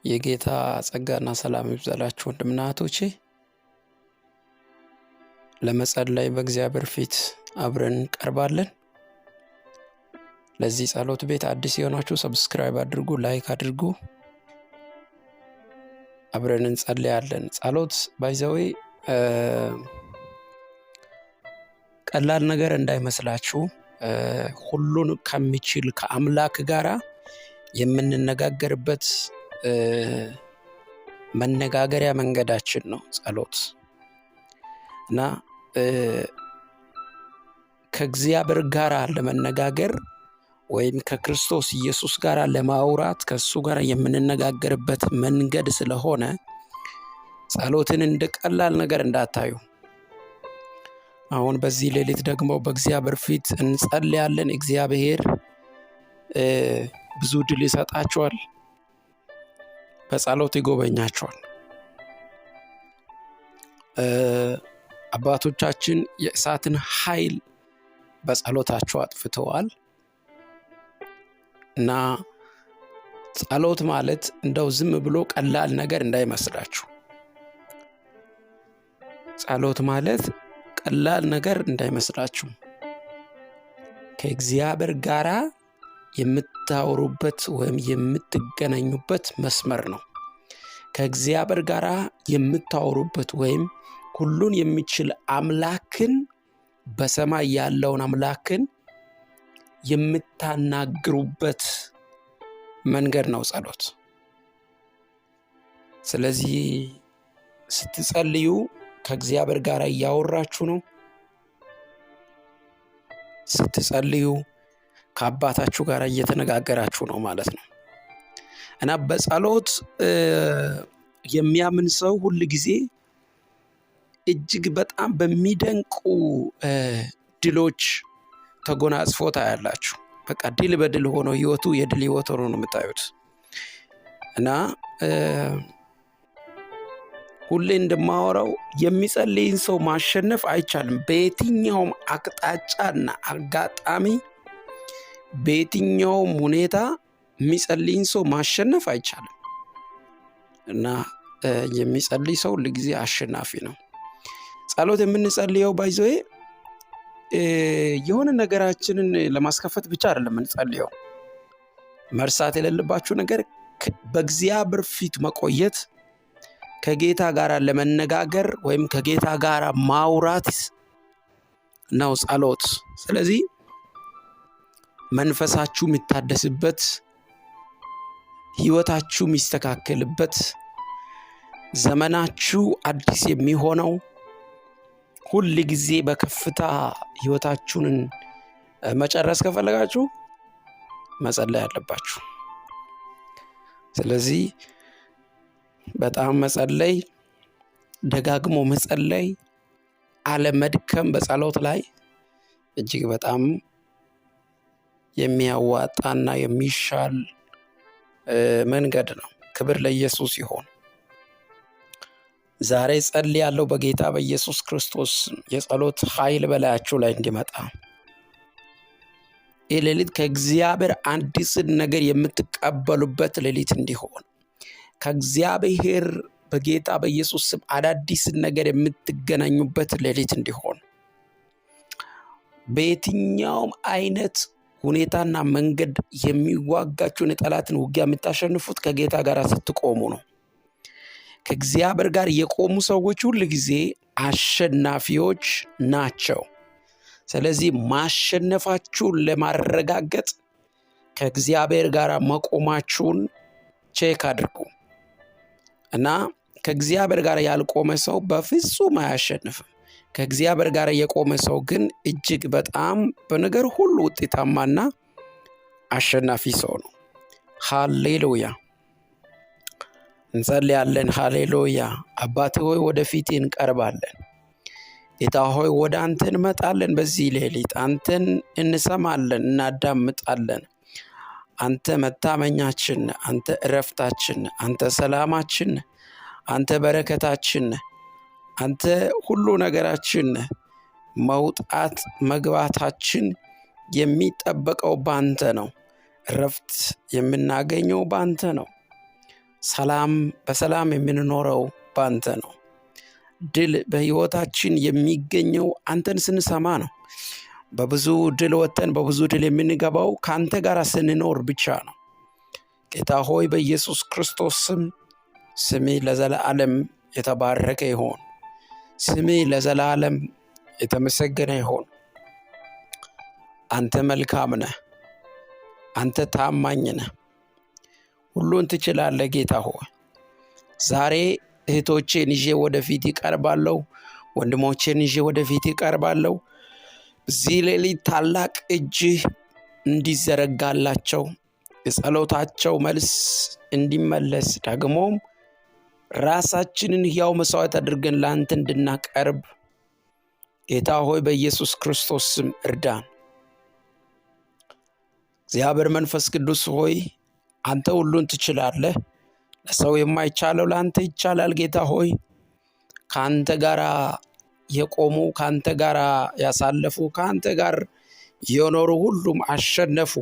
የጌታ ጸጋና ሰላም ይብዛላችሁ ወንድምና እህቶቼ። ለመጸለይ በእግዚአብሔር ፊት አብረን ቀርባለን። ለዚህ ጸሎት ቤት አዲስ የሆናችሁ ሰብስክራይብ አድርጉ፣ ላይክ አድርጉ። አብረን እንጸልያለን። ጸሎት ባይዘዌ ቀላል ነገር እንዳይመስላችሁ፣ ሁሉን ከሚችል ከአምላክ ጋራ የምንነጋገርበት መነጋገሪያ መንገዳችን ነው ጸሎት እና ከእግዚአብሔር ጋር ለመነጋገር ወይም ከክርስቶስ ኢየሱስ ጋር ለማውራት ከሱ ጋር የምንነጋገርበት መንገድ ስለሆነ ጸሎትን እንደ ቀላል ነገር እንዳታዩ። አሁን በዚህ ሌሊት ደግሞ በእግዚአብሔር ፊት እንጸልያለን። እግዚአብሔር ብዙ ድል ይሰጣችኋል፣ በጸሎት ይጎበኛችኋል። አባቶቻችን የእሳትን ኃይል በጸሎታቸው አጥፍተዋል እና ጸሎት ማለት እንደው ዝም ብሎ ቀላል ነገር እንዳይመስላችሁ። ጸሎት ማለት ቀላል ነገር እንዳይመስላችሁ። ከእግዚአብሔር ጋራ የምታወሩበት ወይም የምትገናኙበት መስመር ነው። ከእግዚአብሔር ጋራ የምታወሩበት ወይም ሁሉን የሚችል አምላክን በሰማይ ያለውን አምላክን የምታናግሩበት መንገድ ነው ጸሎት። ስለዚህ ስትጸልዩ ከእግዚአብሔር ጋር እያወራችሁ ነው። ስትጸልዩ ከአባታችሁ ጋር እየተነጋገራችሁ ነው ማለት ነው እና በጸሎት የሚያምን ሰው ሁሉ ጊዜ እጅግ በጣም በሚደንቁ ድሎች ተጎናጽፎ ታያላችሁ። በቃ ድል በድል ሆኖ ህይወቱ የድል ህይወት ሆኖ ነው የምታዩት እና ሁሌ እንደማወራው የሚጸልይን ሰው ማሸነፍ አይቻልም። በየትኛውም አቅጣጫና አጋጣሚ በየትኛውም ሁኔታ የሚጸልይን ሰው ማሸነፍ አይቻልም እና የሚጸልይ ሰው ለጊዜ አሸናፊ ነው። ጸሎት የምንጸልየው ባይዘው የሆነ ነገራችንን ለማስከፈት ብቻ አይደለም የምንጸልየው። መርሳት የሌለባችሁ ነገር በእግዚአብሔር ፊት መቆየት ከጌታ ጋር ለመነጋገር ወይም ከጌታ ጋር ማውራት ነው ጸሎት። ስለዚህ መንፈሳችሁ የሚታደስበት፣ ህይወታችሁ የሚስተካከልበት፣ ዘመናችሁ አዲስ የሚሆነው ሁሉ ጊዜ በከፍታ ህይወታችሁን መጨረስ ከፈለጋችሁ መጸለይ አለባችሁ። ስለዚህ በጣም መጸለይ፣ ደጋግሞ መጸለይ፣ አለመድከም በጸሎት ላይ እጅግ በጣም የሚያዋጣና የሚሻል መንገድ ነው። ክብር ለኢየሱስ ይሁን። ዛሬ ጸልያለሁ በጌታ በኢየሱስ ክርስቶስ የጸሎት ኃይል በላያችሁ ላይ እንዲመጣ። ይህ ሌሊት ከእግዚአብሔር አዲስ ነገር የምትቀበሉበት ሌሊት እንዲሆን፣ ከእግዚአብሔር በጌታ በኢየሱስ ስም አዳዲስ ነገር የምትገናኙበት ሌሊት እንዲሆን፣ በየትኛውም አይነት ሁኔታና መንገድ የሚዋጋችሁን የጠላትን ውጊያ የምታሸንፉት ከጌታ ጋር ስትቆሙ ነው። ከእግዚአብሔር ጋር የቆሙ ሰዎች ሁሉ ጊዜ አሸናፊዎች ናቸው። ስለዚህ ማሸነፋችሁን ለማረጋገጥ ከእግዚአብሔር ጋር መቆማችሁን ቼክ አድርጉ እና ከእግዚአብሔር ጋር ያልቆመ ሰው በፍጹም አያሸንፍም። ከእግዚአብሔር ጋር የቆመ ሰው ግን እጅግ በጣም በነገር ሁሉ ውጤታማና አሸናፊ ሰው ነው። ሃሌሉያ። እንጸልያለን። ሃሌሉያ። አባቴ ሆይ ወደፊት እንቀርባለን። ጌታ ሆይ ወደ አንተ እንመጣለን። በዚህ ሌሊት አንተን እንሰማለን፣ እናዳምጣለን። አንተ መታመኛችን፣ አንተ እረፍታችን፣ አንተ ሰላማችን፣ አንተ በረከታችን፣ አንተ ሁሉ ነገራችን። መውጣት መግባታችን የሚጠበቀው ባንተ ነው። እረፍት የምናገኘው ባንተ ነው። በሰላም የምንኖረው ባንተ ነው። ድል በህይወታችን የሚገኘው አንተን ስንሰማ ነው። በብዙ ድል ወጥተን በብዙ ድል የምንገባው ካንተ ጋር ስንኖር ብቻ ነው። ጌታ ሆይ በኢየሱስ ክርስቶስ ስም ስምህ ለዘላለም የተባረከ ይሁን። ስምህ ለዘላለም የተመሰገነ ይሁን። አንተ መልካም ነህ። አንተ ታማኝ ነህ። ሁሉን ትችላለህ ጌታ ሆይ። ዛሬ እህቶቼን ይዤ ወደፊት ይቀርባለሁ። ወንድሞቼን ይዤ ወደፊት ይቀርባለሁ። በዚህ ሌሊት ታላቅ እጅህ እንዲዘረጋላቸው የጸሎታቸው መልስ እንዲመለስ ደግሞም ራሳችንን ሕያው መስዋዕት አድርገን ላንተ እንድናቀርብ ጌታ ሆይ በኢየሱስ ክርስቶስ ስም እርዳን። እግዚአብሔር መንፈስ ቅዱስ ሆይ አንተ ሁሉን ትችላለህ። ለሰው የማይቻለው ላንተ ይቻላል። ጌታ ሆይ ካንተ ጋር የቆሙ ካንተ ጋር ያሳለፉ ካንተ ጋር የኖሩ ሁሉም አሸነፉ፣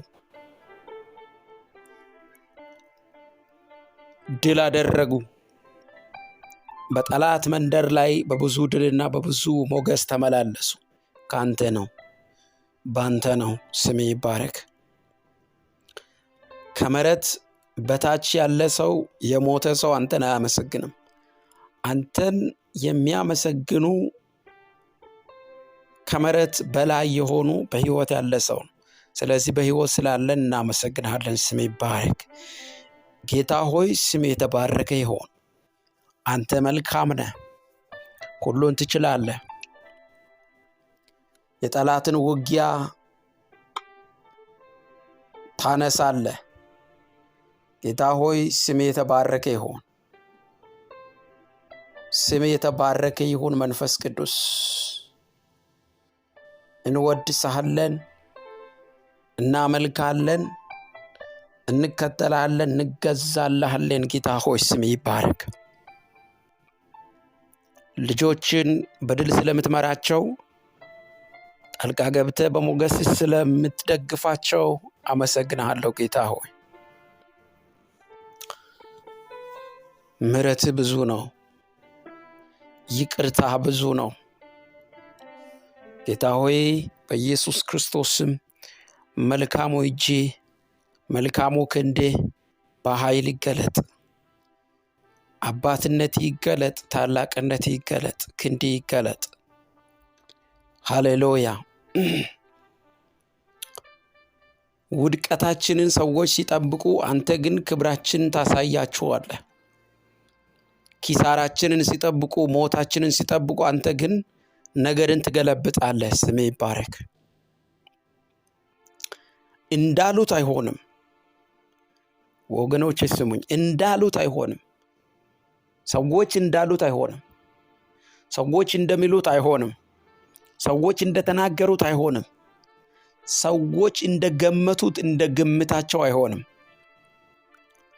ድል አደረጉ። በጠላት መንደር ላይ በብዙ ድልና በብዙ ሞገስ ተመላለሱ። ካንተ ነው፣ ባንተ ነው። ስም ይባረክ። ከመሬት በታች ያለ ሰው የሞተ ሰው አንተን አያመሰግንም። አንተን የሚያመሰግኑ ከመሬት በላይ የሆኑ በህይወት ያለ ሰው ነው። ስለዚህ በህይወት ስላለን እናመሰግናለን። ስም ይባረክ። ጌታ ሆይ ስም የተባረከ ይሁን። አንተ መልካም ነህ። ሁሉን ትችላለህ። የጠላትን ውጊያ ታነሳለህ። ጌታ ሆይ ስም የተባረከ ይሁን። ስም የተባረከ ይሁን። መንፈስ ቅዱስ እንወድስሃለን፣ እናመልካለን፣ እንከተላለን፣ እንገዛልሃለን። ጌታ ሆይ ስም ይባረክ። ልጆችን በድል ስለምትመራቸው ጣልቃ ገብተህ በሞገስ ስለምትደግፋቸው አመሰግናለሁ። ጌታ ሆይ ምሕረትህ ብዙ ነው፣ ይቅርታህ ብዙ ነው። ጌታ ሆይ በኢየሱስ ክርስቶስ ስም መልካሙ እጅ መልካሙ ክንዴ በኃይል ይገለጥ። አባትነት ይገለጥ፣ ታላቅነት ይገለጥ፣ ክንዴ ይገለጥ። ሃሌሉያ። ውድቀታችንን ሰዎች ሲጠብቁ አንተ ግን ክብራችንን ታሳያቸዋለህ። ኪሳራችንን ሲጠብቁ ሞታችንን ሲጠብቁ አንተ ግን ነገርን ትገለብጣለህ። ስም ይባረክ። እንዳሉት አይሆንም ወገኖች ስሙኝ፣ እንዳሉት አይሆንም። ሰዎች እንዳሉት አይሆንም። ሰዎች እንደሚሉት አይሆንም። ሰዎች እንደተናገሩት አይሆንም። ሰዎች እንደገመቱት እንደግምታቸው አይሆንም።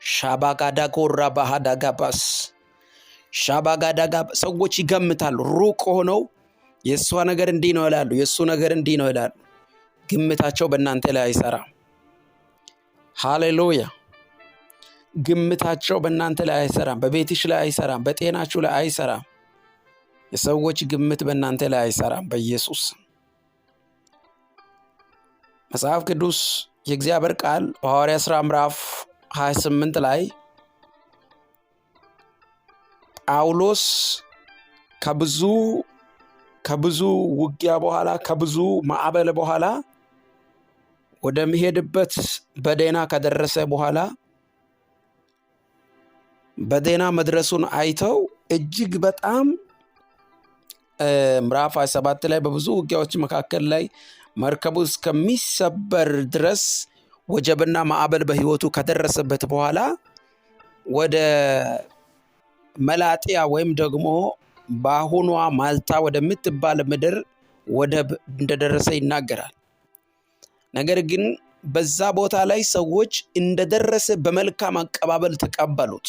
ሻባጋዳጎራ ባህዳጋባስ ሻባጋዳጋ ሰዎች ይገምታሉ። ሩቅ ሆነው የእሷ ነገር እንዲህ ነው ይላሉ፣ የእሱ ነገር እንዲህ ነው ይላሉ። ግምታቸው በእናንተ ላይ አይሰራም። ሃሌሉያ። ግምታቸው በእናንተ ላይ አይሰራም፣ በቤትሽ ላይ አይሰራም፣ በጤናችሁ ላይ አይሰራም። የሰዎች ግምት በእናንተ ላይ አይሰራም። በኢየሱስ መጽሐፍ ቅዱስ የእግዚአብሔር ቃል በሐዋርያት ሥራ ምዕራፍ 28 ላይ ጳውሎስ ከብዙ ውጊያ በኋላ ከብዙ ማዕበል በኋላ ወደሚሄድበት በደህና ከደረሰ በኋላ በደህና መድረሱን አይተው እጅግ በጣም ምዕራፍ 27 ላይ በብዙ ውጊያዎች መካከል ላይ መርከቡ እስከሚሰበር ድረስ ወጀብና ማዕበል በሕይወቱ ከደረሰበት በኋላ ወደ መላጥያ ወይም ደግሞ በአሁኗ ማልታ ወደምትባል ምድር ወደብ እንደደረሰ ይናገራል። ነገር ግን በዛ ቦታ ላይ ሰዎች እንደደረሰ በመልካም አቀባበል ተቀበሉት።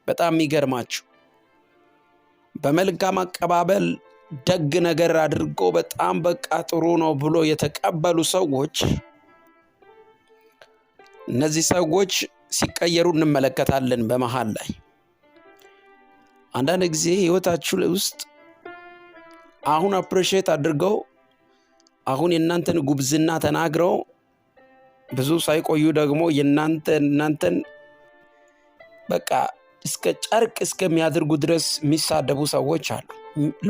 በጣም የሚገርማችሁ በመልካም አቀባበል ደግ ነገር አድርጎ በጣም በቃ ጥሩ ነው ብሎ የተቀበሉ ሰዎች እነዚህ ሰዎች ሲቀየሩ እንመለከታለን። በመሃል ላይ አንዳንድ ጊዜ ህይወታችሁ ውስጥ አሁን አፕሪሺየት አድርገው አሁን የእናንተን ጉብዝና ተናግረው ብዙ ሳይቆዩ ደግሞ እናንተን በቃ እስከ ጨርቅ እስከሚያደርጉ ድረስ የሚሳደቡ ሰዎች አሉ።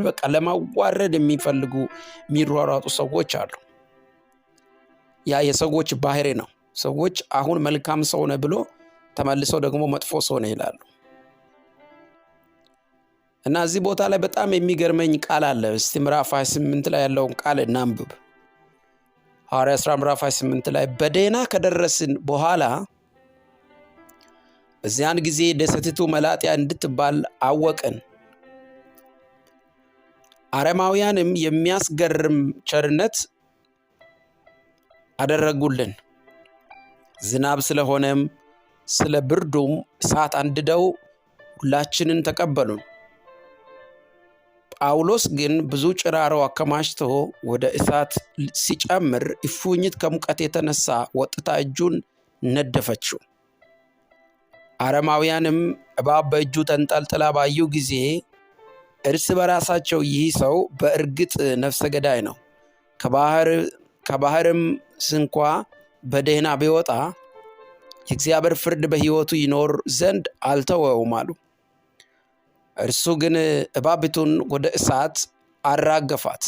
በቃ ለማዋረድ የሚፈልጉ የሚሯሯጡ ሰዎች አሉ። ያ የሰዎች ባህሪ ነው። ሰዎች አሁን መልካም ሰው ነህ ብሎ ተመልሰው ደግሞ መጥፎ ሰው ነህ ይላሉ። እና እዚህ ቦታ ላይ በጣም የሚገርመኝ ቃል አለ። እስቲ ምዕራፍ 28 ላይ ያለውን ቃል እናንብብ። ሐዋርያት ሥራ ምዕራፍ 28 ላይ በደህና ከደረስን በኋላ በዚያን ጊዜ ደሴቲቱ መላጥያ እንድትባል አወቅን። አረማውያንም የሚያስገርም ቸርነት አደረጉልን። ዝናብ ስለሆነም ስለ ብርዱም እሳት አንድደው ሁላችንን ተቀበሉን። ጳውሎስ ግን ብዙ ጭራሮ አከማችቶ ወደ እሳት ሲጨምር እፉኝት ከሙቀት የተነሳ ወጥታ እጁን ነደፈችው። አረማውያንም እባብ በእጁ ተንጠልጥላ ባዩ ጊዜ እርስ በራሳቸው ይህ ሰው በእርግጥ ነፍሰ ገዳይ ነው፣ ከባህርም ስንኳ በደህና ቢወጣ የእግዚአብሔር ፍርድ በሕይወቱ ይኖር ዘንድ አልተወውም አሉ። እርሱ ግን እባቢቱን ወደ እሳት አራገፋት፣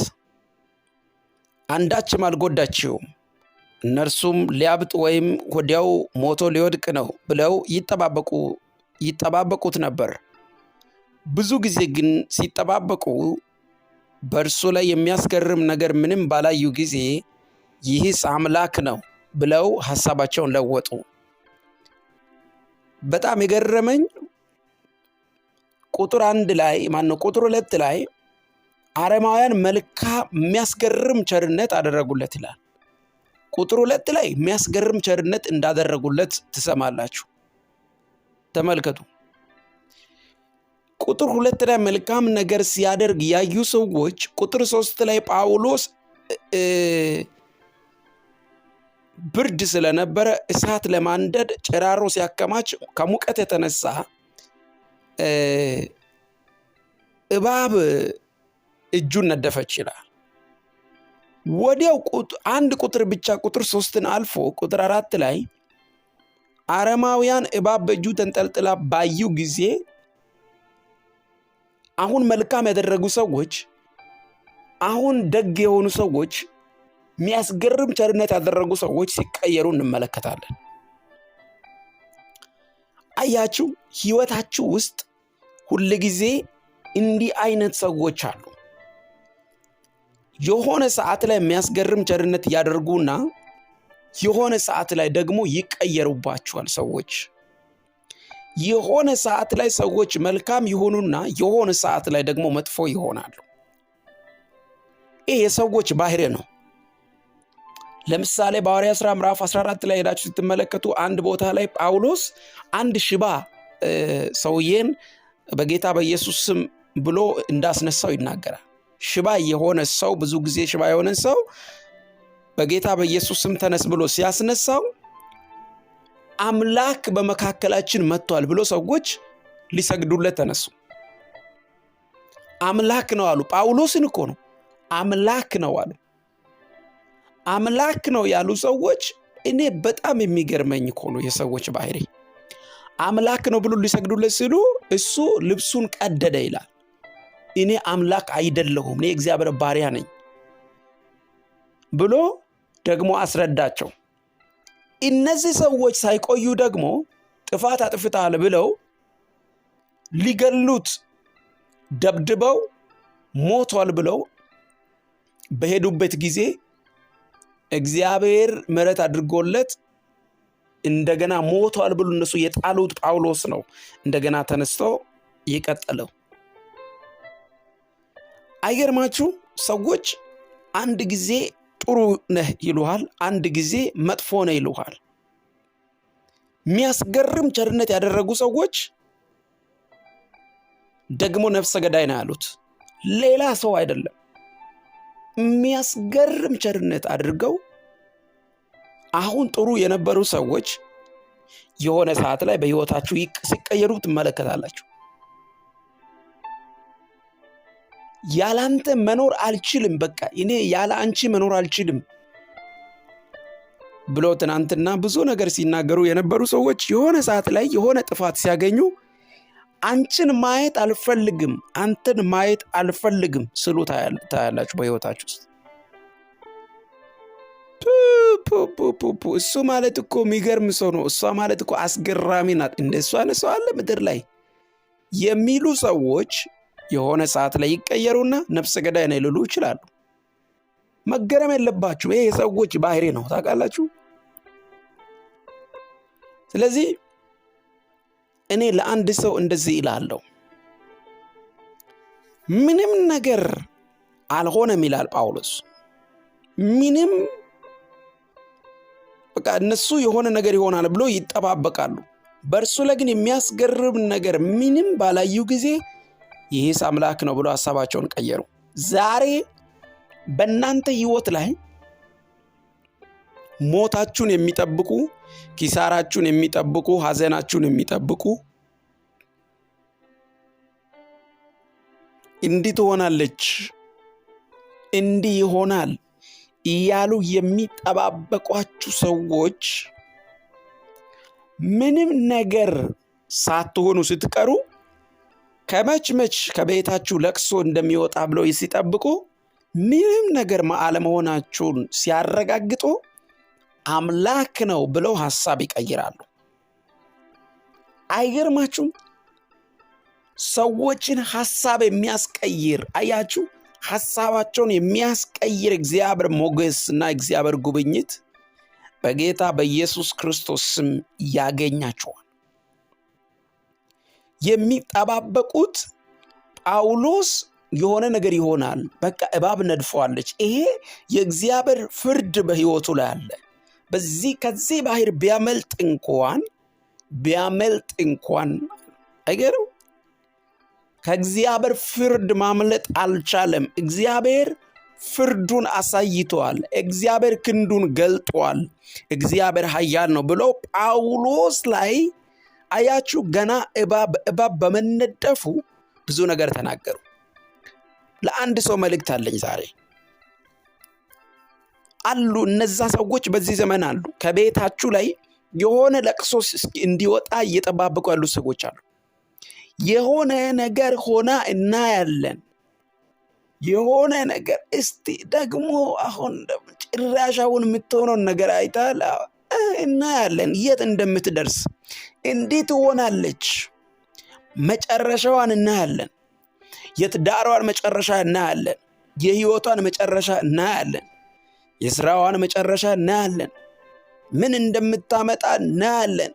አንዳችም አልጎዳችውም። እነርሱም ሊያብጥ ወይም ወዲያው ሞቶ ሊወድቅ ነው ብለው ይጠባበቁት ነበር። ብዙ ጊዜ ግን ሲጠባበቁ በእርሱ ላይ የሚያስገርም ነገር ምንም ባላዩ ጊዜ ይህስ አምላክ ነው ብለው ሐሳባቸውን ለወጡ። በጣም የገረመኝ ቁጥር 2 ላይ አረማውያን መልካም የሚያስገርም ቸርነት አደረጉለት ይላል። ቁጥር 2 ላይ የሚያስገርም ቸርነት እንዳደረጉለት ትሰማላችሁ። ተመልከቱ። ቁጥር 2 ላይ መልካም ነገር ሲያደርግ ያዩ ሰዎች ቁጥር 3 ላይ ጳውሎስ ብርድ ስለነበረ እሳት ለማንደድ ጭራሮ ሲያከማች ከሙቀት የተነሳ እባብ እጁን ነደፈች ይላል። ወዲያው አንድ ቁጥር ብቻ ቁጥር 3ን አልፎ ቁጥር 4 ላይ አረማውያን እባብ በእጁ ተንጠልጥላ ባዩ ጊዜ አሁን መልካም ያደረጉ ሰዎች፣ አሁን ደግ የሆኑ ሰዎች፣ የሚያስገርም ቸርነት ያደረጉ ሰዎች ሲቀየሩ እንመለከታለን። አያችሁ፣ ህይወታችሁ ውስጥ ሁል ጊዜ እንዲህ አይነት ሰዎች አሉ። የሆነ ሰዓት ላይ የሚያስገርም ቸርነት ያደርጉና የሆነ ሰዓት ላይ ደግሞ ይቀየሩባቸዋል ሰዎች። የሆነ ሰዓት ላይ ሰዎች መልካም ይሆኑና የሆነ ሰዓት ላይ ደግሞ መጥፎ ይሆናሉ። ይህ የሰዎች ባህሪ ነው። ለምሳሌ በሐዋርያት ሥራ ምዕራፍ 14 ላይ ሄዳችሁ ስትመለከቱ አንድ ቦታ ላይ ጳውሎስ አንድ ሽባ ሰውዬን በጌታ በኢየሱስ ስም ብሎ እንዳስነሳው ይናገራል። ሽባ የሆነ ሰው ብዙ ጊዜ ሽባ የሆነ ሰው በጌታ በኢየሱስ ስም ተነስ ብሎ ሲያስነሳው አምላክ በመካከላችን መጥቷል ብሎ ሰዎች ሊሰግዱለት ተነሱ። አምላክ ነው አሉ። ጳውሎስን እኮ ነው አምላክ ነው አሉ። አምላክ ነው ያሉ ሰዎች እኔ በጣም የሚገርመኝ እኮ ነው የሰዎች ባህሪ። አምላክ ነው ብሎ ሊሰግዱለት ሲሉ እሱ ልብሱን ቀደደ ይላል። እኔ አምላክ አይደለሁም፣ እኔ እግዚአብሔር ባሪያ ነኝ ብሎ ደግሞ አስረዳቸው። እነዚህ ሰዎች ሳይቆዩ ደግሞ ጥፋት አጥፍተሃል ብለው ሊገሉት ደብድበው ሞቷል ብለው በሄዱበት ጊዜ እግዚአብሔር ምሕረት አድርጎለት እንደገና ሞቷል ብሎ እነሱ የጣሉት ጳውሎስ ነው እንደገና ተነስቶ የቀጠለው። አይገርማችሁ? ሰዎች አንድ ጊዜ ጥሩ ነህ ይሉሃል፣ አንድ ጊዜ መጥፎ ነህ ይሉሃል። የሚያስገርም ቸርነት ያደረጉ ሰዎች ደግሞ ነፍሰ ገዳይ ነው ያሉት። ሌላ ሰው አይደለም። የሚያስገርም ቸርነት አድርገው አሁን ጥሩ የነበሩ ሰዎች የሆነ ሰዓት ላይ በህይወታችሁ ሲቀየሩ ትመለከታላችሁ። ያላንተ መኖር አልችልም፣ በቃ እኔ ያለ አንቺ መኖር አልችልም ብሎ ትናንትና ብዙ ነገር ሲናገሩ የነበሩ ሰዎች የሆነ ሰዓት ላይ የሆነ ጥፋት ሲያገኙ አንቺን ማየት አልፈልግም፣ አንተን ማየት አልፈልግም ስሉ ታያላችሁ በህይወታችሁ ውስጥ። እሱ ማለት እኮ የሚገርም ሰው ነው፣ እሷ ማለት እኮ አስገራሚ ናት፣ እንደሷ አይነት ሰው አለ ምድር ላይ የሚሉ ሰዎች የሆነ ሰዓት ላይ ይቀየሩና ነፍሰ ገዳይ ነው ሊሉ ይችላሉ። መገረም የለባችሁ፣ ይሄ የሰዎች ባህሪ ነው፣ ታውቃላችሁ። ስለዚህ እኔ ለአንድ ሰው እንደዚህ እላለሁ፣ ምንም ነገር አልሆነም ይላል ጳውሎስ። ምንም በቃ እነሱ የሆነ ነገር ይሆናል ብሎ ይጠባበቃሉ። በእርሱ ላይ ግን የሚያስገርም ነገር ምንም ባላዩ ጊዜ ይህስ አምላክ ነው ብሎ ሐሳባቸውን ቀየሩ። ዛሬ በእናንተ ህይወት ላይ ሞታችሁን የሚጠብቁ፣ ኪሳራችሁን የሚጠብቁ፣ ሐዘናችሁን የሚጠብቁ እንዲህ ትሆናለች፣ እንዲህ ይሆናል እያሉ የሚጠባበቋችሁ ሰዎች ምንም ነገር ሳትሆኑ ስትቀሩ ከመች ከቤታችሁ ለቅሶ እንደሚወጣ ብለው ሲጠብቁ ምንም ነገር አለመሆናችሁን ሲያረጋግጡ አምላክ ነው ብለው ሐሳብ ይቀይራሉ። አይገርማችሁም? ሰዎችን ሐሳብ የሚያስቀይር አያችሁ፣ ሐሳባቸውን የሚያስቀይር እግዚአብሔር ሞገስና እግዚአብሔር ጉብኝት በጌታ በኢየሱስ ክርስቶስ ስም ያገኛቸዋል። የሚጠባበቁት ጳውሎስ የሆነ ነገር ይሆናል፣ በቃ እባብ ነድፈዋለች፣ ይሄ የእግዚአብሔር ፍርድ በሕይወቱ ላይ አለ፣ ከዚህ ባህር ቢያመልጥ እንኳን አይገርም፣ ከእግዚአብሔር ፍርድ ማምለጥ አልቻለም። እግዚአብሔር ፍርዱን አሳይቷል፣ እግዚአብሔር ክንዱን ገልጧል፣ እግዚአብሔር ኃያል ነው ብሎ ጳውሎስ ላይ አያችሁ፣ ገና እባብ በመነደፉ ብዙ ነገር ተናገሩ። ለአንድ ሰው መልእክት አለኝ ዛሬ። አሉ እነዛ ሰዎች በዚህ ዘመን አሉ። ከቤታችሁ ላይ የሆነ ለቅሶ እንዲወጣ እየጠባበቁ ያሉ ሰዎች አሉ። የሆነ ነገር ሆና እናያለን። የሆነ ነገር እስቲ ደግሞ አሁን ጭራሻውን የምትሆነውን ነገር አይታል እናያለን፣ የት እንደምትደርስ እንዴት ሆናለች፣ መጨረሻዋን እናያለን። የትዳሯን መጨረሻ እናያለን፣ የህይወቷን መጨረሻ እናያለን፣ የሥራዋን መጨረሻ እናያለን፣ ምን እንደምታመጣ እናያለን።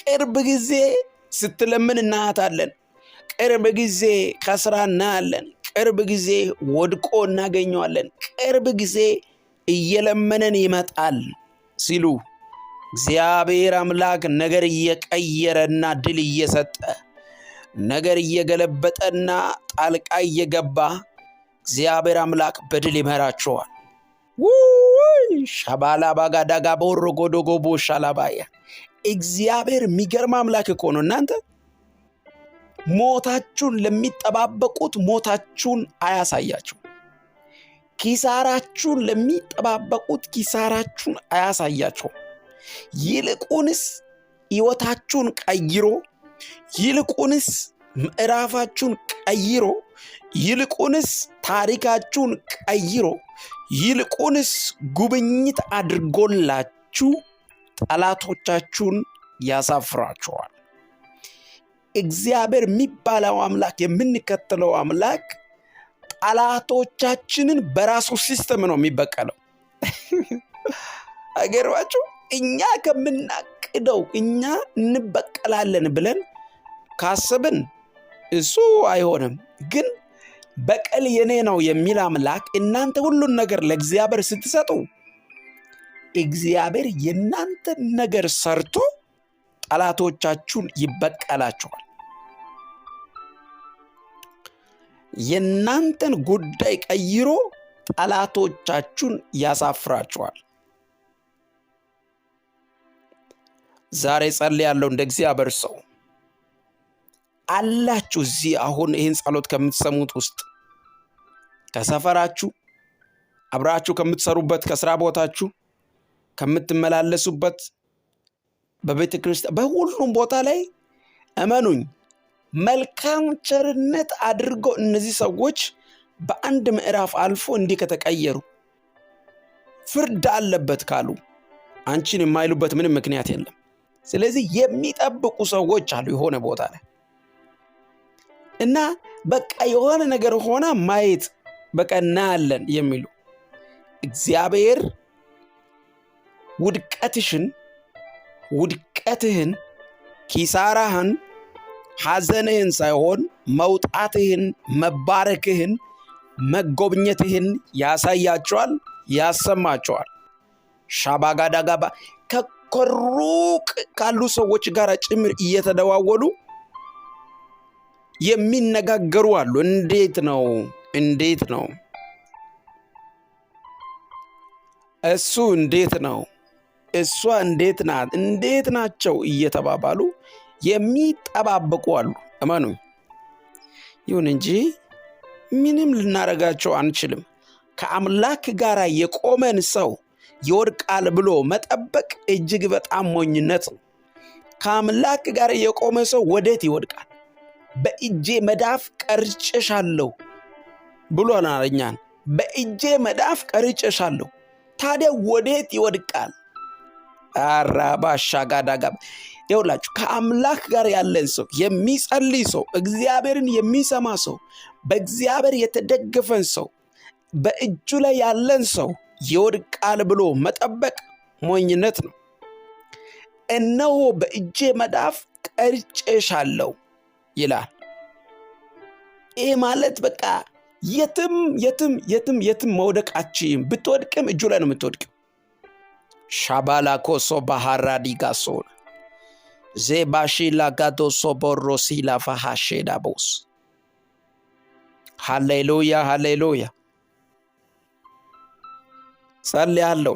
ቅርብ ጊዜ ስትለምን እናያታለን፣ ቅርብ ጊዜ ከስራ እናያለን፣ ቅርብ ጊዜ ወድቆ እናገኘዋለን፣ ቅርብ ጊዜ እየለመነን ይመጣል ሲሉ እግዚአብሔር አምላክ ነገር እየቀየረና ድል እየሰጠ ነገር እየገለበጠና ጣልቃ እየገባ እግዚአብሔር አምላክ በድል ይመራቸዋል። ሻባላ ባጋዳጋ ቦሮጎዶጎቦ ሻላባያ እግዚአብሔር የሚገርም አምላክ እኮ ነው። እናንተ ሞታችሁን ለሚጠባበቁት ሞታችሁን አያሳያችሁ። ኪሳራችሁን ለሚጠባበቁት ኪሳራችሁን አያሳያችሁ። ይልቁንስ ሕይወታችሁን ቀይሮ፣ ይልቁንስ ምዕራፋችሁን ቀይሮ፣ ይልቁንስ ታሪካችሁን ቀይሮ፣ ይልቁንስ ጉብኝት አድርጎላችሁ ጠላቶቻችሁን ያሳፍራቸዋል። እግዚአብሔር የሚባለው አምላክ፣ የምንከተለው አምላክ ጠላቶቻችንን በራሱ ሲስተም ነው የሚበቀለው። አገርባችሁ እኛ ከምናቅደው እኛ እንበቀላለን ብለን ካሰብን እሱ አይሆንም። ግን በቀል የኔ ነው የሚል አምላክ እናንተ ሁሉን ነገር ለእግዚአብሔር ስትሰጡ እግዚአብሔር የእናንተን ነገር ሰርቶ ጠላቶቻችሁን ይበቀላቸዋል። የእናንተን ጉዳይ ቀይሮ ጠላቶቻችሁን ያሳፍራቸዋል። ዛሬ ጸልያለሁ እንደ እግዚአብሔር ሰው አላችሁ እዚህ አሁን ይህን ጸሎት ከምትሰሙት ውስጥ ከሰፈራችሁ አብራችሁ ከምትሰሩበት ከስራ ቦታችሁ ከምትመላለሱበት በቤተ ክርስቲያን በሁሉም ቦታ ላይ እመኑኝ መልካም ቸርነት አድርጎ እነዚህ ሰዎች በአንድ ምዕራፍ አልፎ እንዲህ ከተቀየሩ ፍርድ አለበት ካሉ አንቺን የማይሉበት ምንም ምክንያት የለም። ስለዚህ የሚጠብቁ ሰዎች አሉ የሆነ ቦታ ላይ እና በቃ የሆነ ነገር ሆና ማየት በቃ እናያለን የሚሉ እግዚአብሔር ውድቀትህን ኪሳራህን ሐዘንህን ሳይሆን መውጣትህን መባረክህን መጎብኘትህን ያሳያቸዋል ያሰማቸዋል። ሻባጋዳጋባ ከሩቅ ካሉ ሰዎች ጋር ጭምር እየተደዋወሉ የሚነጋገሩ አሉ። እንዴት ነው እሱ እንዴት ነው እሷ እንዴት ናቸው እየተባባሉ የሚጠባበቁ አሉ። እመኑኝ ይሁን እንጂ ምንም ልናረጋቸው አንችልም። ከአምላክ ጋር የቆመን ሰው ይወድቃል ብሎ መጠበቅ እጅግ በጣም ሞኝነት ነው። ከአምላክ ጋር የቆመ ሰው ወዴት ይወድቃል? በእጄ መዳፍ ቀርጬሻለሁ ብሎናል እኛን። በእጄ መዳፍ ቀርጬሻለሁ። ታዲያ ወዴት ይወድቃል? አራባሻጋዳጋ ይውላችሁ ከአምላክ ጋር ያለን ሰው የሚጸልይ ሰው እግዚአብሔርን የሚሰማ ሰው በእግዚአብሔር የተደገፈን ሰው በእጁ ላይ ያለን ሰው ይወድቃል ብሎ መጠበቅ ሞኝነት ነው። እነሆ በእጄ መዳፍ ቀርጬሻለሁ ይላል። ይሄ ማለት በቃ የትም መውደቃችም ብትወድቅም እጁ ላይ ነው የምትወድቀው። ሻባላኮሶ ባህራዲጋሶ ዜባሺላ ጋዶሶ ቦሮሲላ ፋሃሼዳቦስ ሃሌሉያ ጸልያለሁ።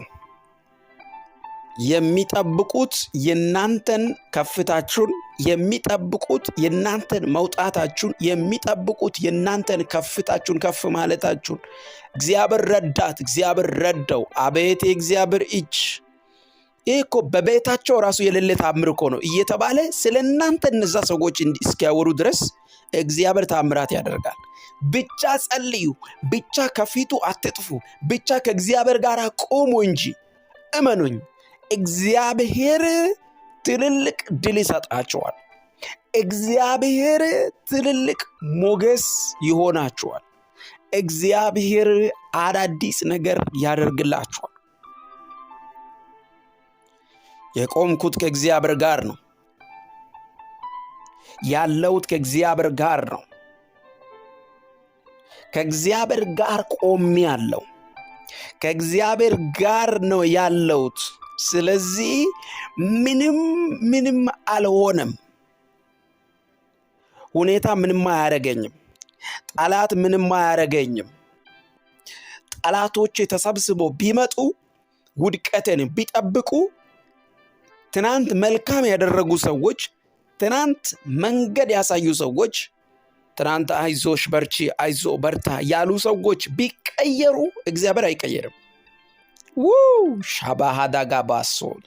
የሚጠብቁት የናንተን ከፍታችሁን የሚጠብቁት የናንተን መውጣታችሁን የሚጠብቁት የናንተን ከፍታችሁን ከፍ ማለታችሁን እግዚአብሔር ረዳው። አቤት የእግዚአብሔር እጅ! ይህ እኮ በቤታቸው ራሱ የሌለ ታምር እኮ ነው እየተባለ ስለ እናንተ እነዛ ሰዎች እስኪያወሩ ድረስ እግዚአብሔር ታምራት ያደርጋል። ብቻ ጸልዩ፣ ብቻ ከፊቱ አትጥፉ፣ ብቻ ከእግዚአብሔር ጋር ቆሙ እንጂ እመኑኝ እግዚአብሔር ትልልቅ ድል ይሰጣቸዋል። እግዚአብሔር ትልልቅ ሞገስ ይሆናቸዋል። እግዚአብሔር አዳዲስ ነገር ያደርግላቸዋል። የቆምኩት ከእግዚአብሔር ጋር ነው ያለሁት ከእግዚአብሔር ጋር ነው። ከእግዚአብሔር ጋር ቆሜያለሁ። ከእግዚአብሔር ጋር ነው ያለሁት። ስለዚህ ምንም አልሆነም። ሁኔታ ምንም አያረገኝም። ጠላት ምንም አያረገኝም። ጠላቶቼ ተሰብስበው ቢመጡ ውድቀትን ቢጠብቁ ትናንት መልካም ያደረጉ ሰዎች ትናንት መንገድ ያሳዩ ሰዎች ትናንት አይዞሽ በርቺ አይዞ በርታ ያሉ ሰዎች ቢቀየሩ እግዚአብሔር አይቀየርም። ሻባሃዳጋባሶል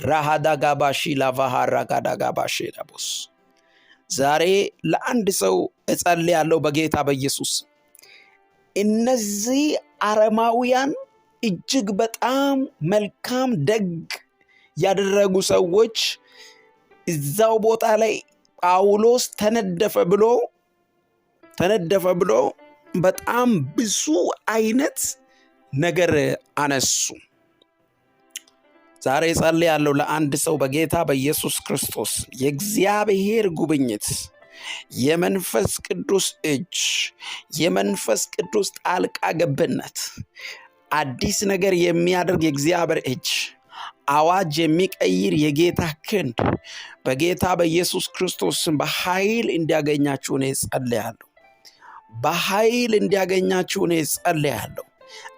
ራሃዳጋባሺ ላቫሃራጋዳጋባሺ ዳቦስ ዛሬ ለአንድ ሰው እጸልያለሁ በጌታ በኢየሱስ። እነዚህ አረማውያን እጅግ በጣም መልካም ደግ ያደረጉ ሰዎች እዛው ቦታ ላይ ጳውሎስ ተነደፈ ብሎ በጣም ብዙ አይነት ነገር አነሱ። ዛሬ ጸልያለሁ ለአንድ ሰው በጌታ በኢየሱስ ክርስቶስ የእግዚአብሔር ጉብኝት፣ የመንፈስ ቅዱስ እጅ፣ የመንፈስ ቅዱስ ጣልቃ ገብነት፣ አዲስ ነገር የሚያደርግ የእግዚአብሔር እጅ፣ አዋጅ የሚቀይር የጌታ ክንድ በጌታ በኢየሱስ ክርስቶስ በኃይል እንዲያገኛችሁ ነው ጸልያለሁ። በኃይል እንዲያገኛችሁ ነው ጸልያለሁ።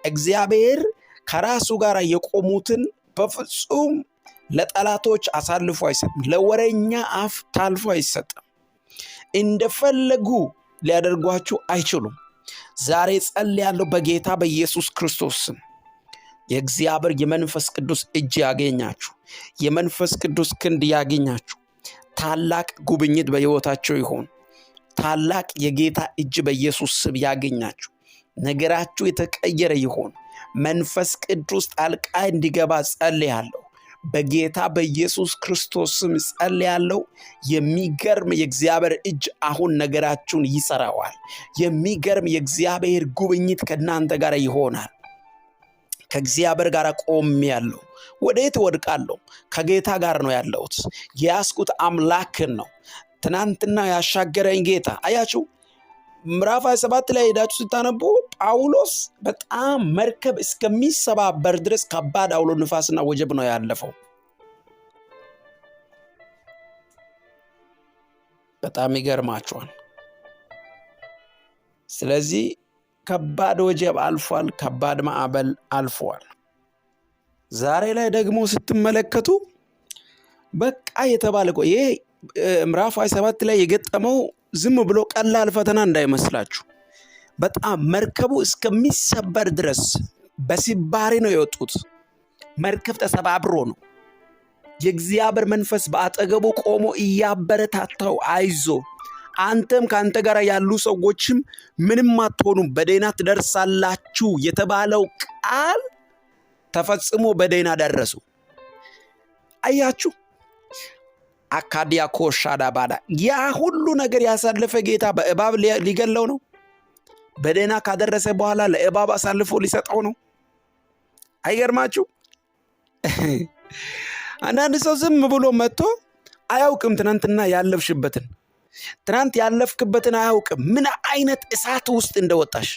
እግዚአብሔር ከራሱ ጋር የቆሙትን በፍጹም ለጠላቶች አሳልፎ አይሰጥም። ለወሬኛ አፍ ታልፎ አይሰጥም። እንደፈለጉ ሊያደርጓችሁ አይችሉም። ዛሬ ጸልያለሁ በጌታ በኢየሱስ ክርስቶስ ስም የእግዚአብሔር የመንፈስ ቅዱስ እጅ ያገኛችሁ፣ የመንፈስ ቅዱስ ክንድ ያገኛችሁ። ታላቅ ጉብኝት በሕይወታቸው ይሆን። ታላቅ የጌታ እጅ በኢየሱስ ስም ያገኛችሁ። ነገራችሁ የተቀየረ ይሆን። መንፈስ ቅዱስ ጣልቃ እንዲገባ ጸልያለሁ። በጌታ በኢየሱስ ክርስቶስ ስም ጸልያለሁ። የሚገርም የእግዚአብሔር እጅ አሁን ነገራችሁን ይሰራዋል። የሚገርም የእግዚአብሔር ጉብኝት ከእናንተ ጋር ይሆናል። ከእግዚአብሔር ጋር ቆሜያለሁ። ወዴት ወድቃለሁ? ከጌታ ጋር ነው ያለሁት። የያዝኩት አምላክን ነው። ትናንትና ያሻገረኝ ጌታ አያችሁ። ምዕራፍ 27 ላይ ሄዳችሁ ስታነቡ ጳውሎስ በጣም መርከብ እስከሚሰባበር ድረስ ከባድ አውሎ ንፋስና ወጀብ ነው ያለፈው። በጣም ይገርማችኋል። ስለዚህ ከባድ ወጀብ አልፏል። ከባድ ማዕበል አልፏል። ዛሬ ላይ ደግሞ ስትመለከቱ በቃ የተባለ ይሄ ምዕራፍ 27 ላይ የገጠመው ዝም ብሎ ቀላል ፈተና እንዳይመስላችሁ። በጣም መርከቡ እስከሚሰበር ድረስ በስባሪ ነው የወጡት። መርከብ ተሰባብሮ ነው። የእግዚአብሔር መንፈስ በአጠገቡ ቆሞ እያበረታታው አይዞ፣ አንተም ከአንተ ጋር ያሉ ሰዎችም ምንም አትሆኑም፣ በደህና ትደርሳላችሁ የተባለው ቃል ተፈጽሞ በደህና ደረሱ። አያችሁ። አካዲያ ኮሻዳ ባዳ ያ ሁሉ ነገር ያሳለፈ ጌታ በእባብ ሊገለው ነው። በደህና ካደረሰ በኋላ ለእባብ አሳልፎ ሊሰጠው ነው። አይገርማችሁ? አንዳንድ ሰው ዝም ብሎ መጥቶ አያውቅም። ትናንትና ያለፍሽበትን ትናንት ያለፍክበትን አያውቅም። ምን አይነት እሳት ውስጥ እንደወጣሽ፣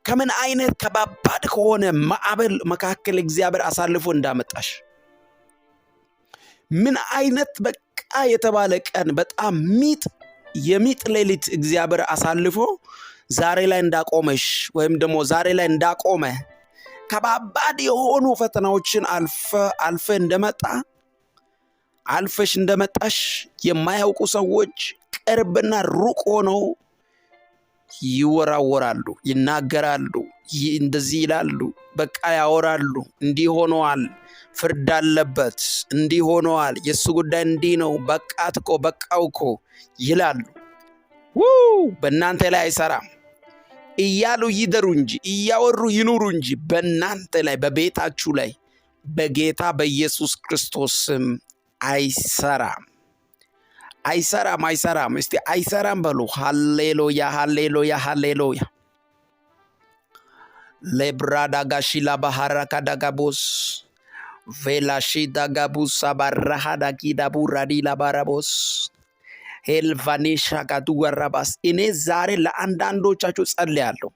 ከምን አይነት ከባባድ ከሆነ ማዕበል መካከል እግዚአብሔር አሳልፎ እንዳመጣሽ፣ ምን አይነት በቃ የተባለ ቀን በጣም የሚጥ ሌሊት እግዚአብሔር አሳልፎ ዛሬ ላይ እንዳቆመሽ ወይም ደግሞ ዛሬ ላይ እንዳቆመ ከባባድ የሆኑ ፈተናዎችን አልፈ አልፈሽ እንደመጣሽ የማያውቁ ሰዎች ቅርብና ሩቅ ሆነው ይወራወራሉ፣ ይናገራሉ፣ እንደዚህ ይላሉ፣ በቃ ያወራሉ። እንዲህ ሆነዋል፣ ፍርድ አለበት፣ እንዲህ ሆነዋል፣ የሱ ጉዳይ እንዲህ ነው፣ በቃው እኮ ይላሉ። በእናንተ ላይ አይሰራም እያሉ ይደሩ እንጂ እያወሩ ይኑሩ እንጂ በእናንተ ላይ በቤታችሁ ላይ በጌታ በኢየሱስ ክርስቶስ ስም አይሰራም። እስቲ አይሰራም በሉ። ሃሌሉያ ሃሌሉያ ሃሌሉያ። ለብራዳ ጋሺላ ባህራካ ዳጋቦስ ቬላሺ ዳጋቡሳ ባራሃዳ ኪዳቡ ራዲላ ባራቦስ ሄልቫኒሻ ጋዱ ወራባስ። እኔ ዛሬ ለአንዳንዶቻችሁ ጸልያለሁ።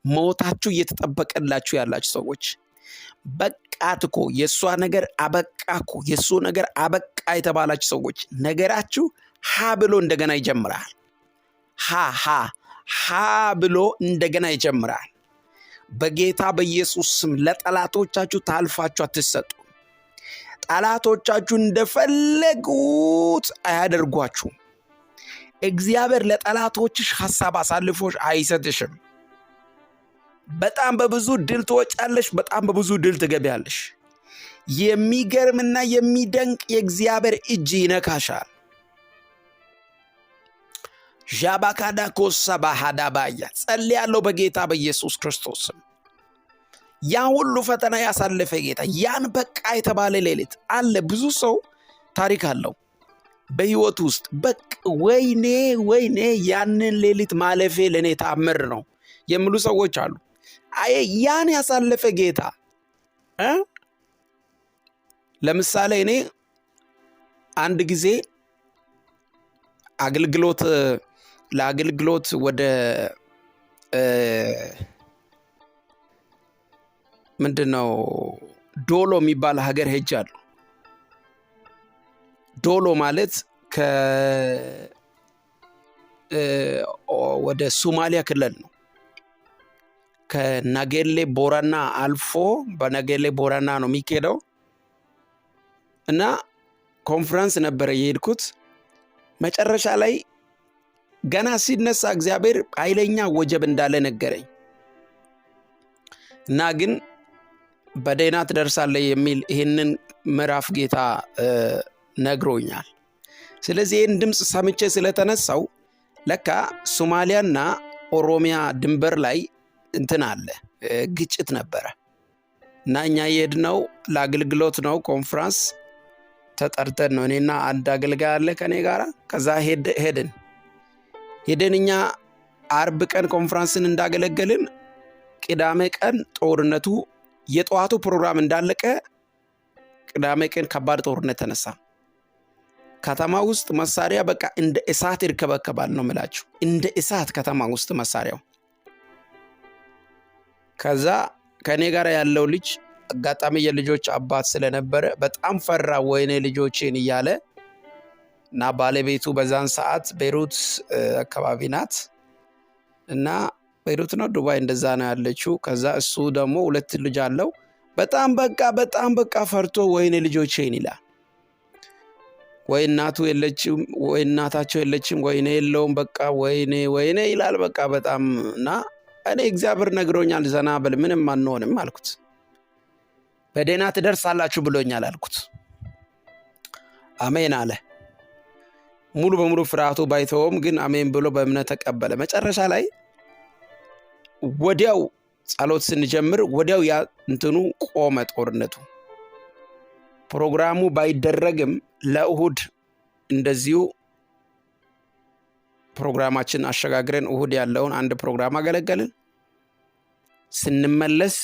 ሞታችሁ እየተጠበቀላችሁ ያላችሁ ሰዎች በቃት እኮ የእሷ ነገር አበቃ እኮ የእሱ ነገር አበቃ የተባላችሁ ሰዎች ነገራችሁ ሀ ብሎ እንደገና ይጀምራል። ሀ ብሎ እንደገና ይጀምራል። በጌታ በኢየሱስ ስም ለጠላቶቻችሁ ታልፋችሁ አትሰጡ። ጠላቶቻችሁ እንደፈለጉት አያደርጓችሁም። እግዚአብሔር ለጠላቶችሽ ሐሳብ አሳልፎሽ አይሰጥሽም። በጣም በብዙ ድል ትወጫለሽ፣ በጣም በብዙ ድል ትገቢያለሽ። የሚገርምና የሚደንቅ የእግዚአብሔር እጅ ይነካሻል። ዣባካዳ ኮሳ ባሃዳ ባያ ጸልያለሁ በጌታ በኢየሱስ ክርስቶስ ስም። ያ ሁሉ ፈተና ያሳለፈ ጌታ ያን በቃ የተባለ ሌሊት አለ። ብዙ ሰው ታሪክ አለው በህይወት ውስጥ በቃ ወይኔ ያንን ሌሊት ማለፌ ለኔ ታምር ነው የሚሉ ሰዎች አሉ። አይ ያን ያሳለፈ ጌታ ለምሳሌ እኔ አንድ ጊዜ ለአገልግሎት ወደ ምንድነው ዶሎ የሚባል ሀገር ሄጃለሁ። ዶሎ ማለት ወደ ሶማሊያ ክልል ነው። ከነገሌ ቦረና አልፎ በነገሌ ቦረና ነው የሚኬደው። እና ኮንፈረንስ ነበረ የሄድኩት። መጨረሻ ላይ ገና ሲነሳ እግዚአብሔር ኃይለኛ ወጀብ እንዳለ ነገረኝ እና ግን በደህና ትደርሳለህ የሚል ይህንን ምዕራፍ ጌታ ነግሮኛል። ስለዚህ ይህን ድምፅ ሰምቼ ስለተነሳው ለካ ሶማሊያና ኦሮሚያ ድንበር ላይ እንትን አለ ግጭት ነበረ እና እኛ የሄድነው ለአገልግሎት ነው። ኮንፈረንስ ተጠርተን ነው። እኔና አንድ አገልጋይ አለ ከኔ ጋር። ከዛ ሄደን እኛ አርብ ቀን ኮንፈረንስን እንዳገለገልን ቅዳሜ ቀን ጦርነቱ የጠዋቱ ፕሮግራም እንዳለቀ ቅዳሜ ቀን ከባድ ጦርነት ተነሳ። ከተማ ውስጥ መሳሪያ በቃ እንደ እሳት ይርከበከባል ነው የምላችሁ። እንደ እሳት ከተማ ውስጥ መሳሪያው። ከዛ ከኔ ጋር ያለው ልጅ አጋጣሚ የልጆች አባት ስለነበረ በጣም ፈራ። ወይኔ ልጆቼን እያለ እና ባለቤቱ በዛን ሰዓት ቤሩት አካባቢ ናት እና ቤሩት ነው ዱባይ እንደዛ ነው ያለችው። ከዛ እሱ ደግሞ 2 ልጅ አለው። በጣም በቃ ፈርቶ ወይኔ ልጆቼን ይላል። ወይ እናቱ የለችም ወይ እናታቸው የለችም ወይኔ የለውም በቃ ወይኔ ይላል። በቃ በጣም እና እኔ እግዚአብሔር ነግሮኛል ዘና በል ምንም አንሆንም አልኩት። በደህና ትደርሳላችሁ ብሎኛል አልኩት። አሜን አለ። ሙሉ በሙሉ ፍርሃቱ ባይተውም ግን አሜን ብሎ በእምነት ተቀበለ። መጨረሻ ላይ ወዲያው ጸሎት ስንጀምር ወዲያው ያ እንትኑ ቆመ ጦርነቱ። ፕሮግራሙ ባይደረግም ለእሁድ እንደዚሁ ፕሮግራማችን አሸጋግረን እሁድ ያለውን አንድ ፕሮግራም አገለገልን። ስንመለስ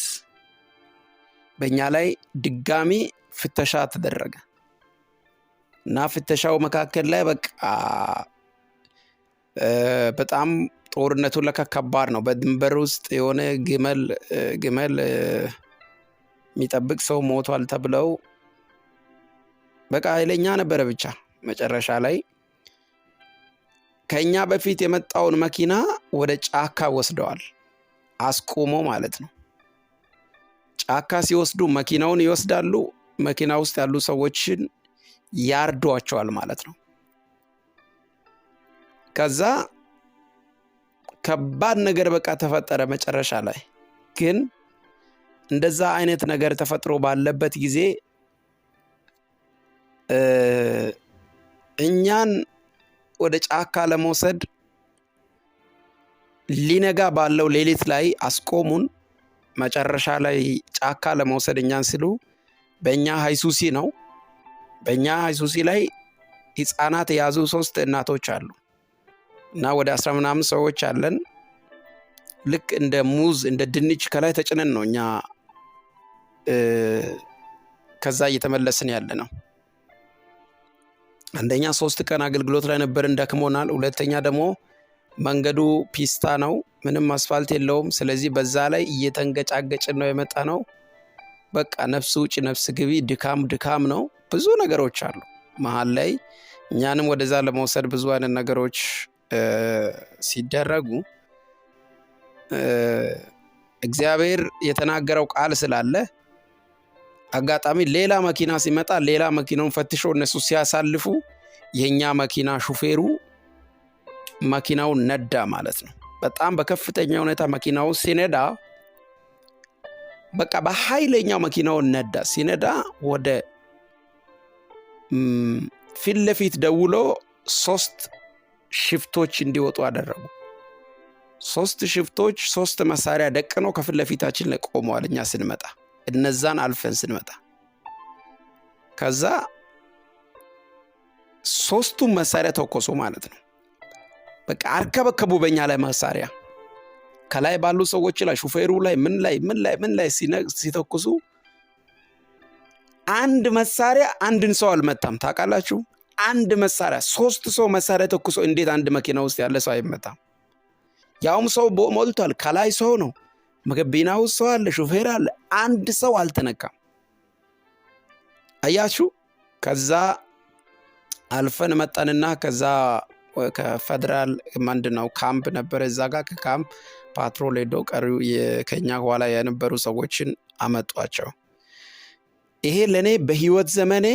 በእኛ ላይ ድጋሚ ፍተሻ ተደረገ እና ፍተሻው መካከል ላይ በቃ በጣም ጦርነቱ ለካ ከባድ ነው። በድንበር ውስጥ የሆነ ግመል የሚጠብቅ ሰው ሞቷል ተብለው በቃ ኃይለኛ ነበረ። ብቻ መጨረሻ ላይ ከኛ በፊት የመጣውን መኪና ወደ ጫካ ወስደዋል። አስቆሞ ማለት ነው። ጫካ ሲወስዱ መኪናውን ይወስዳሉ። መኪና ውስጥ ያሉ ሰዎችን ያርዷቸዋል ማለት ነው። ከዛ ከባድ ነገር በቃ ተፈጠረ። መጨረሻ ላይ ግን እንደዛ አይነት ነገር ተፈጥሮ ባለበት ጊዜ እኛን ወደ ጫካ ለመውሰድ ሊነጋ ባለው ሌሊት ላይ አስቆሙን። መጨረሻ ላይ ጫካ ለመውሰድ እኛን ሲሉ በእኛ ሃይሱሲ ነው። በእኛ ሃይሱሲ ላይ ህፃናት የያዙ 3 እናቶች አሉ እና ወደ 10 ምናምን ሰዎች አለን። ልክ እንደ ሙዝ እንደ ድንች ከላይ ተጭነን ነው እኛ ከዛ እየተመለስን ያለ ነው። አንደኛ 3 ቀን አገልግሎት ላይ ነበርን፣ ደክሞናል። ሁለተኛ ደግሞ መንገዱ ፒስታ ነው፣ ምንም አስፋልት የለውም። ስለዚህ በዛ ላይ እየተንገጫገጭን ነው የመጣ ነው። በቃ ነፍስ ውጭ ነፍስ ግቢ ድካም ነው። ብዙ ነገሮች አሉ መሃል ላይ እኛንም ወደዛ ለመውሰድ ብዙ አይነት ነገሮች ሲደረጉ እግዚአብሔር የተናገረው ቃል ስላለ አጋጣሚ ሌላ መኪና ሲመጣ ሌላ መኪናውን ፈትሾ እነሱ ሲያሳልፉ የኛ መኪና ሹፌሩ መኪናውን ነዳ ማለት ነው። በጣም በከፍተኛ ሁኔታ መኪናው ሲነዳ በቃ በኃይለኛው መኪናውን ነዳ። ሲነዳ ወደ ፊት ለፊት ደውሎ 3 ሽፍቶች እንዲወጡ አደረጉ። 3 ሽፍቶች 3 መሳሪያ ደቅነው ከፊት ለፊታችን ላይ ቆመዋል። እኛ ስንመጣ እነዛን አልፈን ስንመጣ ከዛ 3ቱም መሳሪያ ተኮሱ ማለት ነው። በቃ አርከበከቡ በእኛ ላይ መሳሪያ ከላይ ባሉ ሰዎች ላይ ሹፌሩ ላይ ምን ላይ ሲተኩሱ አንድ መሳሪያ አንድን ሰው አልመታም። ታውቃላችሁ? አንድ መሳሪያ 3 ሰው መሳሪያ ተኩሶ እንዴት አንድ መኪና ውስጥ ያለ ሰው አይመታም? ያውም ሰው ሞልቷል። ከላይ ሰው ነው፣ መገቢና ውስጥ ሰው አለ፣ ሹፌር አለ። አንድ ሰው አልተነካም። አያችሁ? ከዛ አልፈን መጣንና ከዛ ከፌደራል ምንድነው ካምፕ ነበር። እዛ ጋር ከካምፕ ፓትሮል ሄዶ ቀሪው ከኛ ኋላ የነበሩ ሰዎችን አመጧቸው። ይሄ ለኔ በህይወት ዘመኔ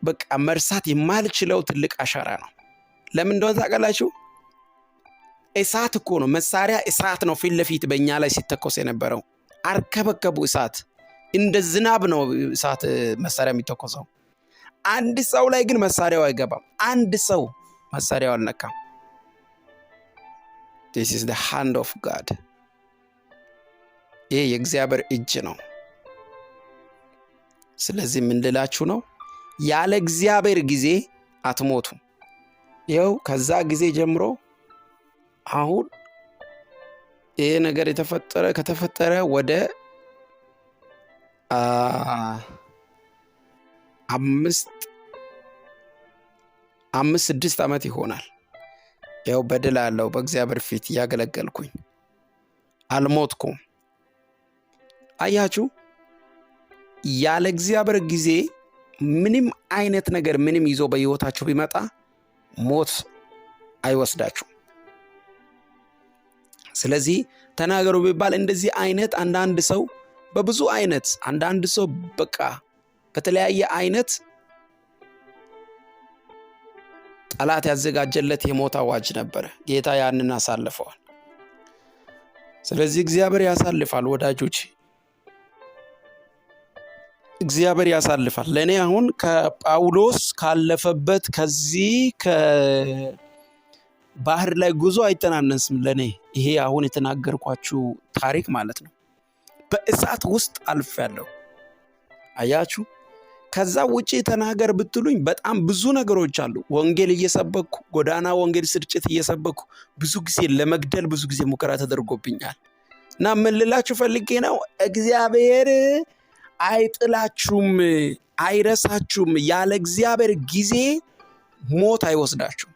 በቃ መርሳት የማልችለው ትልቅ አሻራ ነው። ለምን እንደሆነ ታውቃላችሁ? እሳት እኮ ነው፣ መሳሪያ እሳት ነው ፊት ለፊት በእኛ ላይ ሲተኮስ የነበረው። አርከበከቡ እሳት፣ እንደ ዝናብ ነው እሳት መሳሪያ የሚተኮሰው። አንድ ሰው ላይ ግን መሳሪያው አይገባም። አንድ ሰው መሳሪያው አልነካም። This is the hand of God። ይህ የእግዚአብሔር እጅ ነው። ስለዚህ ምን ልላችሁ ነው? ያለ እግዚአብሔር ጊዜ አትሞቱ። ይኸው ከዛ ጊዜ ጀምሮ አሁን ይሄ ነገር ከተፈጠረ ወደ 5-6 ዓመት ይሆናል። ያው በድል አለው በእግዚአብሔር ፊት ያገለገልኩኝ፣ አልሞትኩም። አያችሁ፣ ያለ እግዚአብሔር ጊዜ ምንም አይነት ነገር ምንም ይዞ በሕይወታችሁ ቢመጣ ሞት አይወስዳችሁ። ስለዚህ ተናገሩ ቢባል እንደዚህ አይነት አንዳንድ ሰው በብዙ አይነት አንዳንድ ሰው በቃ በተለያየ አይነት ጠላት ያዘጋጀለት የሞት አዋጅ ነበር። ጌታ ያንን አሳልፈዋል። ስለዚህ እግዚአብሔር ያሳልፋል ወዳጆች፣ እግዚአብሔር ያሳልፋል። ለእኔ አሁን ከጳውሎስ ካለፈበት ከዚህ ከባህር ላይ ጉዞ አይተናነስም። ለእኔ ይሄ አሁን የተናገርኳችሁ ታሪክ ማለት ነው። በእሳት ውስጥ አልፌያለሁ። አያችሁ፣ ከዛ ውጪ ተናገር ብትሉኝ በጣም ብዙ ነገሮች አሉ። ወንጌል እየሰበኩ ጎዳና ወንጌል ስርጭት እየሰበኩ ብዙ ጊዜ ለመግደል ብዙ ጊዜ ሙከራ ተደርጎብኛል። እና ምን ልላችሁ ፈልጌ ነው፣ እግዚአብሔር አይጥላችሁም፣ አይረሳችሁም። ያለ እግዚአብሔር ጊዜ ሞት አይወስዳችሁም።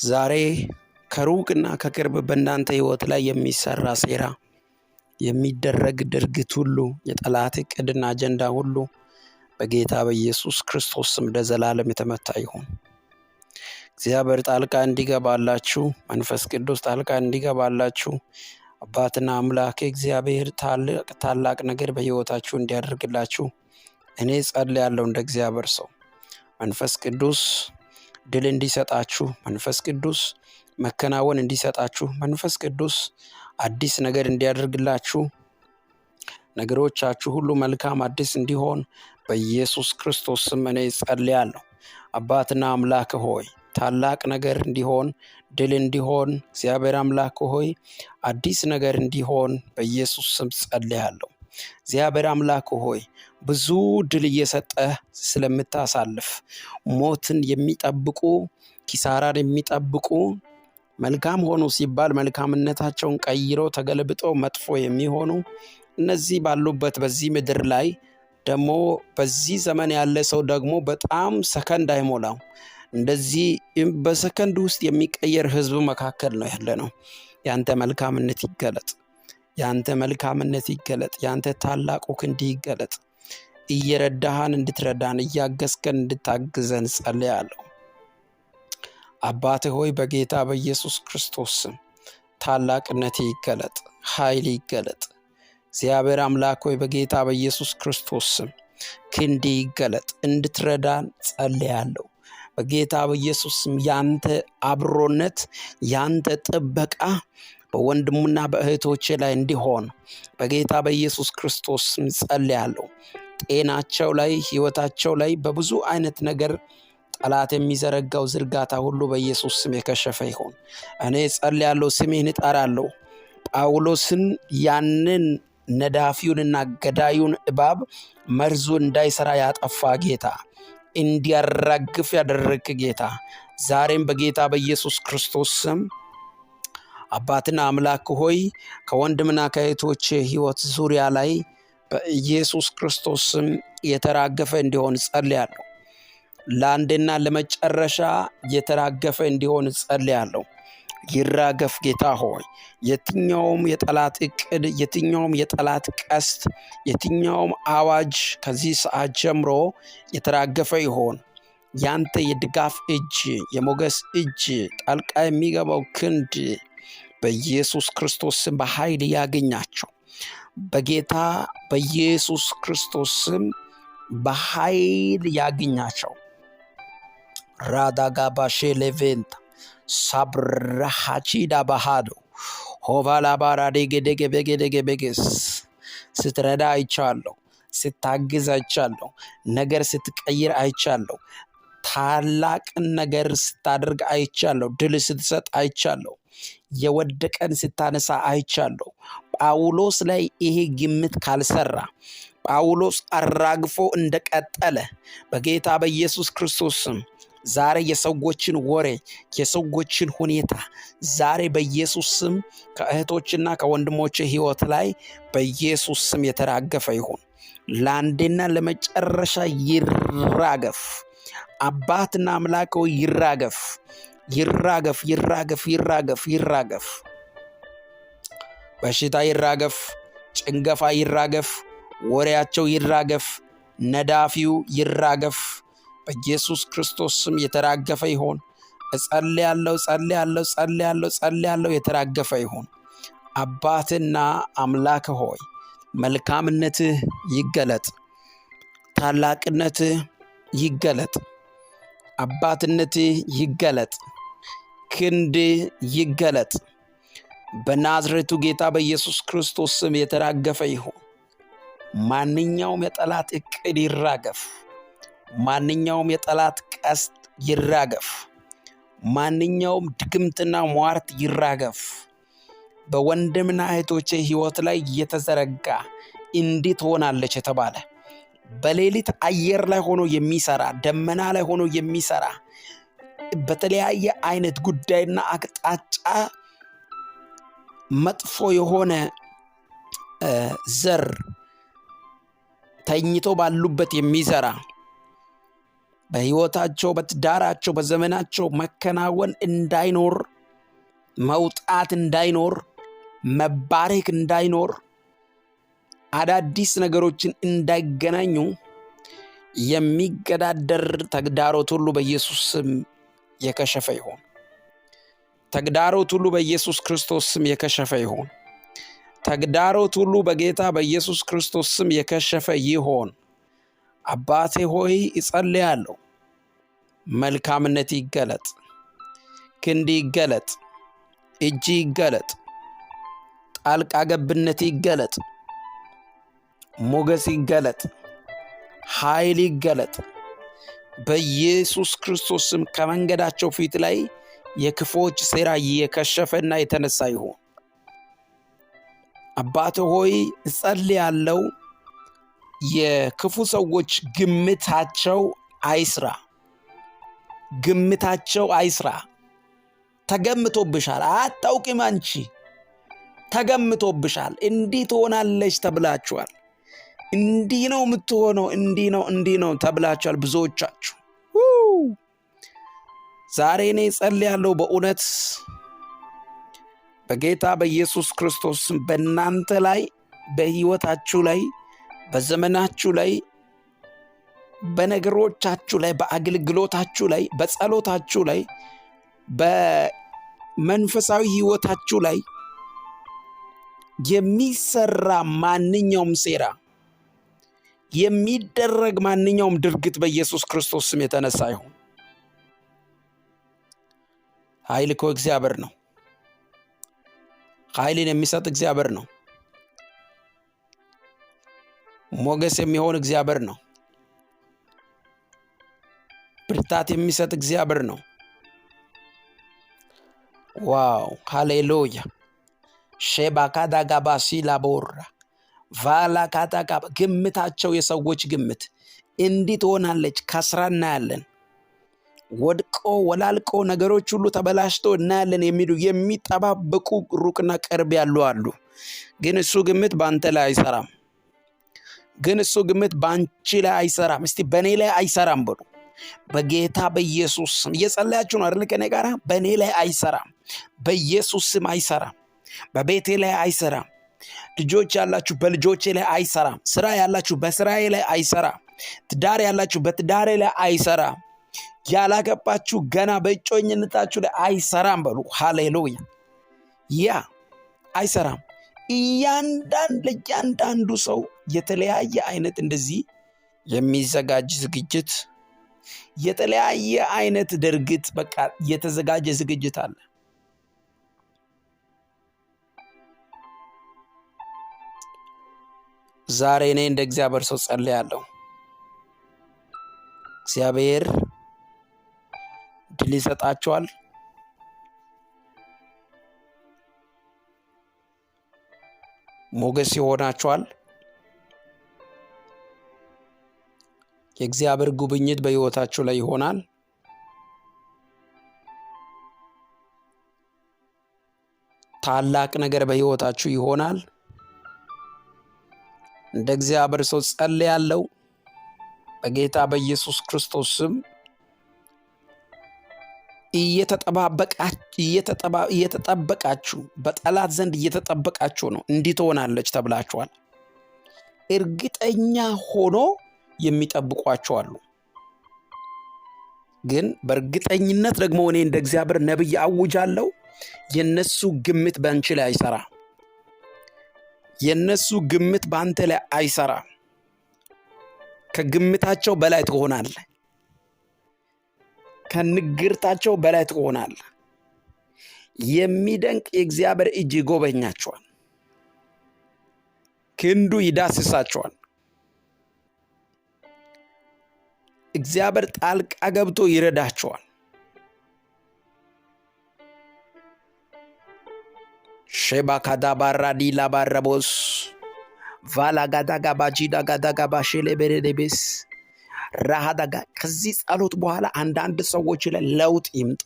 ዛሬ ከሩቅና ከቅርብ በእናንተ ሕይወት ላይ የሚሰራ ሴራ፣ የሚደረግ ድርጊት ሁሉ፣ የጠላት ዕቅድና አጀንዳ ሁሉ በጌታ በኢየሱስ ክርስቶስ ስም ለዘላለም የተመታ ይሁን። እግዚአብሔር ጣልቃ እንዲገባላችሁ፣ መንፈስ ቅዱስ ጣልቃ እንዲገባላችሁ፣ አባትና አምላክ እግዚአብሔር ታላቅ ነገር በሕይወታችሁ እንዲያደርግላችሁ እኔ ጸልያለሁ። እንደ እግዚአብሔር ሰው መንፈስ ቅዱስ ድል እንዲሰጣችሁ፣ መንፈስ ቅዱስ መከናወን እንዲሰጣችሁ፣ መንፈስ ቅዱስ አዲስ ነገር እንዲያደርግላችሁ፣ ነገሮቻችሁ ሁሉ መልካም አዲስ እንዲሆን በኢየሱስ ክርስቶስ ስም እኔ ጸልያለሁ። አባትና አምላክ ሆይ ታላቅ ነገር እንዲሆን፣ ድል እንዲሆን፣ እግዚአብሔር አምላክ ሆይ አዲስ ነገር እንዲሆን በኢየሱስ ስም ጸልያለሁ። እግዚአብሔር አምላክ ሆይ ብዙ ድል እየሰጠህ ስለምታሳልፍ ሞትን የሚጠብቁ ኪሳራን የሚጠብቁ መልካም ሆኑ ሲባል መልካምነታቸውን ቀይረው ተገልብጠው መጥፎ የሚሆኑ እነዚህ ባሉበት በዚህ ምድር ላይ ደግሞ በዚህ ዘመን ያለ ሰው ደግሞ በጣም ሰከንድ አይሞላው እንደዚህ በሰከንድ ውስጥ የሚቀየር ህዝብ መካከል ነው ያለ ነው። ያንተ መልካምነት ይገለጥ፣ ያንተ መልካምነት ይገለጥ፣ ያንተ ታላቁ ክንድ ይገለጥ። እየረዳሃን እንድትረዳን፣ እያገዝከን እንድታግዘን ጸልያለሁ። አባቴ ሆይ በጌታ በኢየሱስ ክርስቶስ ስም ታላቅነት ይገለጥ፣ ኃይል ይገለጥ። እግዚአብሔር አምላክ ሆይ በጌታ በኢየሱስ ክርስቶስ ስም ክንድ ይገለጥ፣ እንድትረዳን ጸልያለሁ። በጌታ በኢየሱስ ስም ያንተ አብሮነት፣ ያንተ ጥበቃ በወንድሙና በእህቶቼ ላይ እንዲሆን በጌታ በኢየሱስ ክርስቶስ ስም ጸልያለሁ። ጤናቸው ላይ፣ ህይወታቸው ላይ በብዙ አይነት ነገር ጠላት የሚዘረጋው ዝርጋታ ሁሉ በኢየሱስ ስም የከሸፈ ይሁን። እኔ ጸልያለሁ፣ ስሜን እጠራለሁ። ጳውሎስን ያንን ነዳፊውንና ገዳዩን እባብ መርዙ እንዳይሰራ ያጠፋ ጌታ፣ እንዲያራግፍ ያደረግክ ጌታ፣ ዛሬም በጌታ በኢየሱስ ክርስቶስ ስም አባትና አምላክ ሆይ ከወንድምና ከእህቶቼ ህይወት ዙሪያ ላይ በኢየሱስ ክርስቶስ ስም የተራገፈ እንዲሆን ጸልያለሁ። ለአንድና ለመጨረሻ የተራገፈ እንዲሆን ጸልያለሁ። ይራገፍ ጌታ ሆይ። የትኛውም የጠላት እቅድ፣ የትኛውም የጠላት ቀስት፣ የትኛውም አዋጅ ከዚህ ሰዓት ጀምሮ የተራገፈ ይሆን። ያንተ የድጋፍ እጅ፣ የሞገስ እጅ፣ ጣልቃ የሚገባው ክንድ በኢየሱስ ክርስቶስ ስም በኃይል ያገኛቸው። በጌታ በኢየሱስ ክርስቶስ ስም በኃይል ያግኛቸው። ራዳጋባሼ ሌቬንታ ሳብራሃቺዳ ባሃዶ ሆቫላ ባራዴጌዴጌቤጌዴጌቤጌስ ስትረዳ አይቻለሁ። ስታግዝ አይቻለሁ። ነገር ስትቀይር አይቻለሁ። ታላቅን ነገር ስታደርግ አይቻለሁ። ድል ስትሰጥ አይቻለሁ። የወደቀን ስታነሳ አይቻለሁ። ጳውሎስ ላይ ይሄ ግምት ካልሰራ፣ ጳውሎስ አራግፎ እንደቀጠለ በጌታ በኢየሱስ ክርስቶስ ስም ዛሬ የሰዎችን ወሬ የሰዎችን ሁኔታ ዛሬ በኢየሱስ ስም ከእህቶችና ከወንድሞች ሕይወት ላይ በኢየሱስ ስም የተራገፈ ይሁን። ለአንዴና ለመጨረሻ ይራገፍ። አባትና አምላክ ሆይ ይራገፍ፣ ይራገፍ፣ ይራገፍ፣ ይራገፍ፣ ይራገፍ። በሽታ ይራገፍ፣ ጭንገፋ ይራገፍ፣ ወሬያቸው ይራገፍ፣ ነዳፊው ይራገፍ። በኢየሱስ ክርስቶስ ስም የተራገፈ ይሁን። እጸልያለሁ፣ ጸልያለሁ፣ ጸልያለሁ፣ ጸልያለሁ። የተራገፈ ይሁን። አባትና አምላክ ሆይ መልካምነትህ ይገለጥ፣ ታላቅነትህ ይገለጥ፣ አባትነትህ ይገለጥ፣ ክንድህ ይገለጥ። በናዝሬቱ ጌታ በኢየሱስ ክርስቶስ ስም የተራገፈ ይሁን። ማንኛውም የጠላት ዕቅድ ይራገፍ። ማንኛውም የጠላት ቀስት ይራገፍ። ማንኛውም ድግምትና ሟርት ይራገፍ። በወንድምና እህቶቼ ሕይወት ላይ የተዘረጋ እንዲህ ትሆናለች የተባለ በሌሊት አየር ላይ ሆኖ የሚሰራ ደመና ላይ ሆኖ የሚሰራ በተለያየ አይነት ጉዳይና አቅጣጫ መጥፎ የሆነ ዘር ተኝቶ ባሉበት የሚዘራ በሕይወታቸው በትዳራቸው በዘመናቸው መከናወን እንዳይኖር፣ መውጣት እንዳይኖር፣ መባረክ እንዳይኖር፣ አዳዲስ ነገሮችን እንዳይገናኙ የሚገዳደር ተግዳሮት ሁሉ በኢየሱስ ስም የከሸፈ ይሁን። ተግዳሮት ሁሉ በኢየሱስ ክርስቶስ ስም የከሸፈ ይሁን። ተግዳሮት ሁሉ በጌታ በኢየሱስ ክርስቶስ ስም የከሸፈ ይሁን። አባቴ ሆይ እጸልያለሁ፣ መልካምነት ይገለጥ፣ ክንድ ይገለጥ፣ እጅ ይገለጥ፣ ጣልቃ ገብነት ይገለጥ፣ ሞገስ ይገለጥ፣ ኃይል ይገለጥ። በኢየሱስ ክርስቶስ ስም ከመንገዳቸው ፊት ላይ የክፎች ሴራ የከሸፈና የተነሳ ይሁን። አባቴ ሆይ እጸልያለሁ፣ የክፉ ሰዎች ግምታቸው አይስራ፣ ግምታቸው አይስራ። ተገምቶብሻል፣ አታውቂም አንቺ ተገምቶብሻል። እንዲህ ትሆናለች ተብላችኋል። እንዲህ ነው የምትሆነው፣ እንዲህ ነው ተብላችኋል ብዙዎቻችሁ። ዛሬ እኔ እጸልያለሁ በእውነት በጌታ በኢየሱስ ክርስቶስ በእናንተ ላይ፣ በሕይወታችሁ ላይ፣ በዘመናችሁ ላይ፣ በነገሮቻችሁ ላይ፣ በአገልግሎታችሁ ላይ፣ በጸሎታችሁ ላይ፣ በመንፈሳዊ ሕይወታችሁ ላይ የሚሰራ ማንኛውም ሴራ፣ የሚደረግ ማንኛውም ድርጊት በኢየሱስ ክርስቶስ ስም የተነሳ ይሁን። ኃይል እኮ እግዚአብሔር ነው። ኃይልን የሚሰጥ እግዚአብሔር ነው። ሞገስ የሚሆን እግዚአብሔር ነው። ብርታት የሚሰጥ እግዚአብሔር ነው። ዋው ሃሌሉያ። ሼባካዳጋባሲ ላቦራ ቫላካታካ ግምታቸው የሰዎች ግምት እንዲህ ትሆናለች ከስራ እናያለን። ወድቆ ወላልቆ ነገሮች ሁሉ ተበላሽቶ እናያለን የሚሉ የሚጠባበቁ ሩቅና ቅርብ ያሉ አሉ። ግን እሱ ግምት በአንተ ላይ አይሰራም። ግን እሱ ግምት በአንቺ ላይ አይሰራም። እስቲ በእኔ ላይ አይሰራም በሉ። በጌታ በኢየሱስ ስም እየጸለያችሁ ነው አይደል? ከኔ ጋር በእኔ ላይ አይሰራም፣ በኢየሱስ ስም አይሰራም። በቤቴ ላይ አይሰራም። ልጆች ያላችሁ በልጆቼ ላይ አይሰራም። ስራ ያላችሁ በስራዬ ላይ አይሰራም። ትዳር ያላችሁ በትዳሬ ላይ አይሰራም። ያላገባችሁ ገና በእጮኝነታችሁ ላይ አይሰራም በሉ። ሃሌሉያ። ያ አይሰራም። ለእያንዳንዱ ሰው የተለያየ አይነት እንደዚህ የሚዘጋጅ ዝግጅት፣ የተለያየ አይነት ድርጊት፣ በቃ የተዘጋጀ ዝግጅት አለ። ዛሬ እኔ እንደ እግዚአብሔር ሰው ጸልያለሁ። እግዚአብሔር ድል ይሰጣቸዋል። ሞገስ ይሆናቸዋል። የእግዚአብሔር ጉብኝት በሕይወታችሁ ላይ ይሆናል። ታላቅ ነገር በሕይወታችሁ ይሆናል። እንደ እግዚአብሔር ሰው ጸልያለሁ በጌታ በኢየሱስ ክርስቶስ ስም። እየተጠበቃችሁ በጠላት ዘንድ እየተጠበቃችሁ ነው። እንዲህ ትሆናለች ተብላችኋል። እርግጠኛ ሆኖ የሚጠብቋችሁ አሉ። ግን በእርግጠኝነት ደግሞ እኔ እንደ እግዚአብሔር ነብይ አውጃለሁ፣ የነሱ ግምት በአንቺ ላይ አይሰራ። የነሱ ግምት በአንተ ላይ አይሰራ። ከግምታቸው በላይ ትሆናለህ። ከንግርታቸው በላይ ትሆናለህ። የሚደንቅ የእግዚአብሔር እጅ ይጎበኛቸዋል። ክንዱ ይዳስሳቸዋል። እግዚአብሔር ጣልቃ ገብቶ ይረዳቸዋል። ሼባካዳ ባራዲ ላባረቦስ ቫላጋዳጋ ባጂዳ ጋዳጋ ባሼሌ በረደቤስ ራሃዳጋ። ከዚህ ጸሎት በኋላ አንዳንድ ሰዎች ላይ ለውጥ ይምጣ።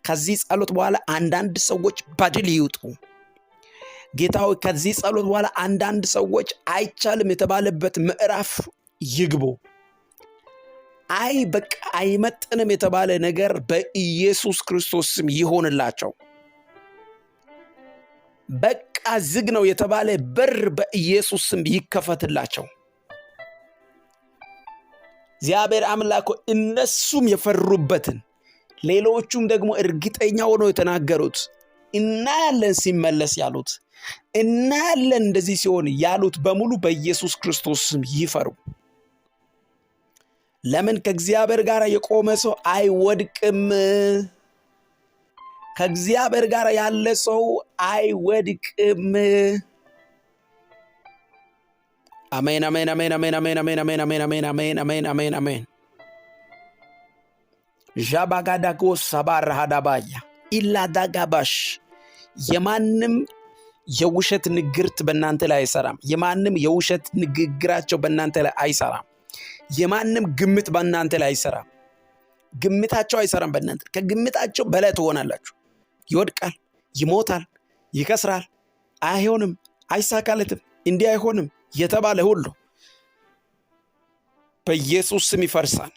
ከዚህ ጸሎት በኋላ አንዳንድ ሰዎች በድል ይውጡ። ጌታው ከዚህ ጸሎት በኋላ አንዳንድ ሰዎች አይቻልም የተባለበት ምዕራፍ ይግቡ። በቃ አይመጥንም የተባለ ነገር በኢየሱስ ክርስቶስ ስም ይሆንላቸው። በቃ ዝግ ነው የተባለ በር በኢየሱስ ስም ይከፈትላቸው። እግዚአብሔር አምላክ እነሱም የፈሩበትን ሌሎቹም ደግሞ እርግጠኛ ሆነው የተናገሩት እናያለን ሲመለስ ያሉት እናያለን እንደዚህ ሲሆን ያሉት በሙሉ በኢየሱስ ክርስቶስ ስም ይፈሩ። ለምን? ከእግዚአብሔር ጋር የቆመ ሰው አይወድቅም። ከእግዚአብሔር ጋር ያለ ሰው አይወድቅም። አሜን አሜን አሜን አሜን አሜን አሜን አሜን አሜን አሜን አሜን አሜን አሜን አሜን። ዣባጋዳጎ ሰባራሃዳባያ ኢላዳጋባሽ። የማንም የውሸት ንግርት በእናንተ ላይ አይሰራም። የማንም የውሸት ንግግራቸው በእናንተ ላይ አይሰራም። የማንም ግምት በእናንተ ላይ አይሰራም። ግምታቸው አይሰራም በእናንተ። ከግምታቸው በላይ ትሆናላችሁ። ይወድቃል፣ ይሞታል፣ ይከስራል፣ አይሆንም፣ አይሳካለትም፣ እንዲህ አይሆንም የተባለ ሁሉ በኢየሱስ ስም ይፈርሳል።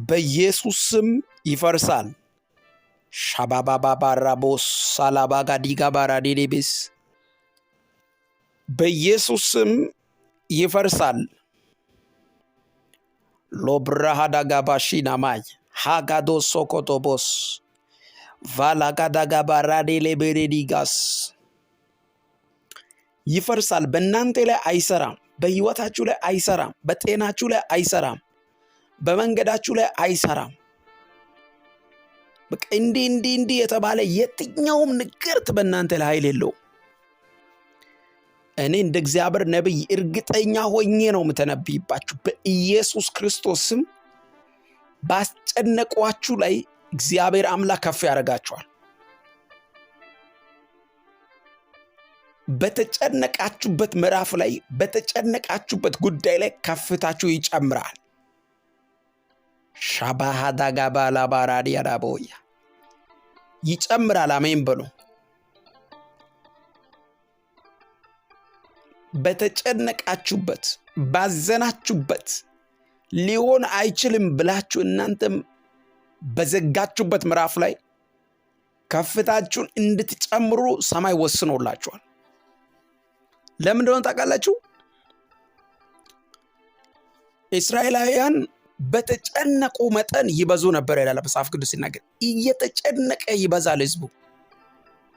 በኢየሱስ ስም ይፈርሳል። ሻባባባራቦስ ሳላባጋዲጋ ባራዲዴቤስ በኢየሱስ ስም ይፈርሳል። ሎብራሃዳጋባሺናማይ ሃጋዶ ሶኮቶቦስ ቫላጋዳጋባራዴሌቤሬዲጋስ ይፈርሳል። በእናንተ ላይ አይሰራም። በሕይወታችሁ ላይ አይሰራም። በጤናችሁ ላይ አይሰራም። በመንገዳችሁ ላይ አይሰራም። በቃ እንዲህ የተባለ የትኛውም ንግርት በእናንተ ላይ ኃይል የለውም። እኔ እንደ እግዚአብሔር ነብይ እርግጠኛ ሆኜ ነው የምተነብይባችሁ። በኢየሱስ ክርስቶስ ስም ባስጨነቋችሁ ላይ እግዚአብሔር አምላክ ከፍ ያደርጋችኋል። በተጨነቃችሁበት ምዕራፍ ላይ በተጨነቃችሁበት ጉዳይ ላይ ከፍታችሁ ይጨምራል። ሻባሃዳጋባላባራዲያዳቦያ ይጨምራል። አሜን በሉ። በተጨነቃችሁበት ባዘናችሁበት ሊሆን አይችልም ብላችሁ እናንተም በዘጋችሁበት ምዕራፍ ላይ ከፍታችሁን እንድትጨምሩ ሰማይ ወስኖላችኋል። ለምን እንደሆነ ታውቃላችሁ? እስራኤላውያን በተጨነቁ መጠን ይበዙ ነበር ይላል መጽሐፍ ቅዱስ ሲናገር። እየተጨነቀ ይበዛል ህዝቡ።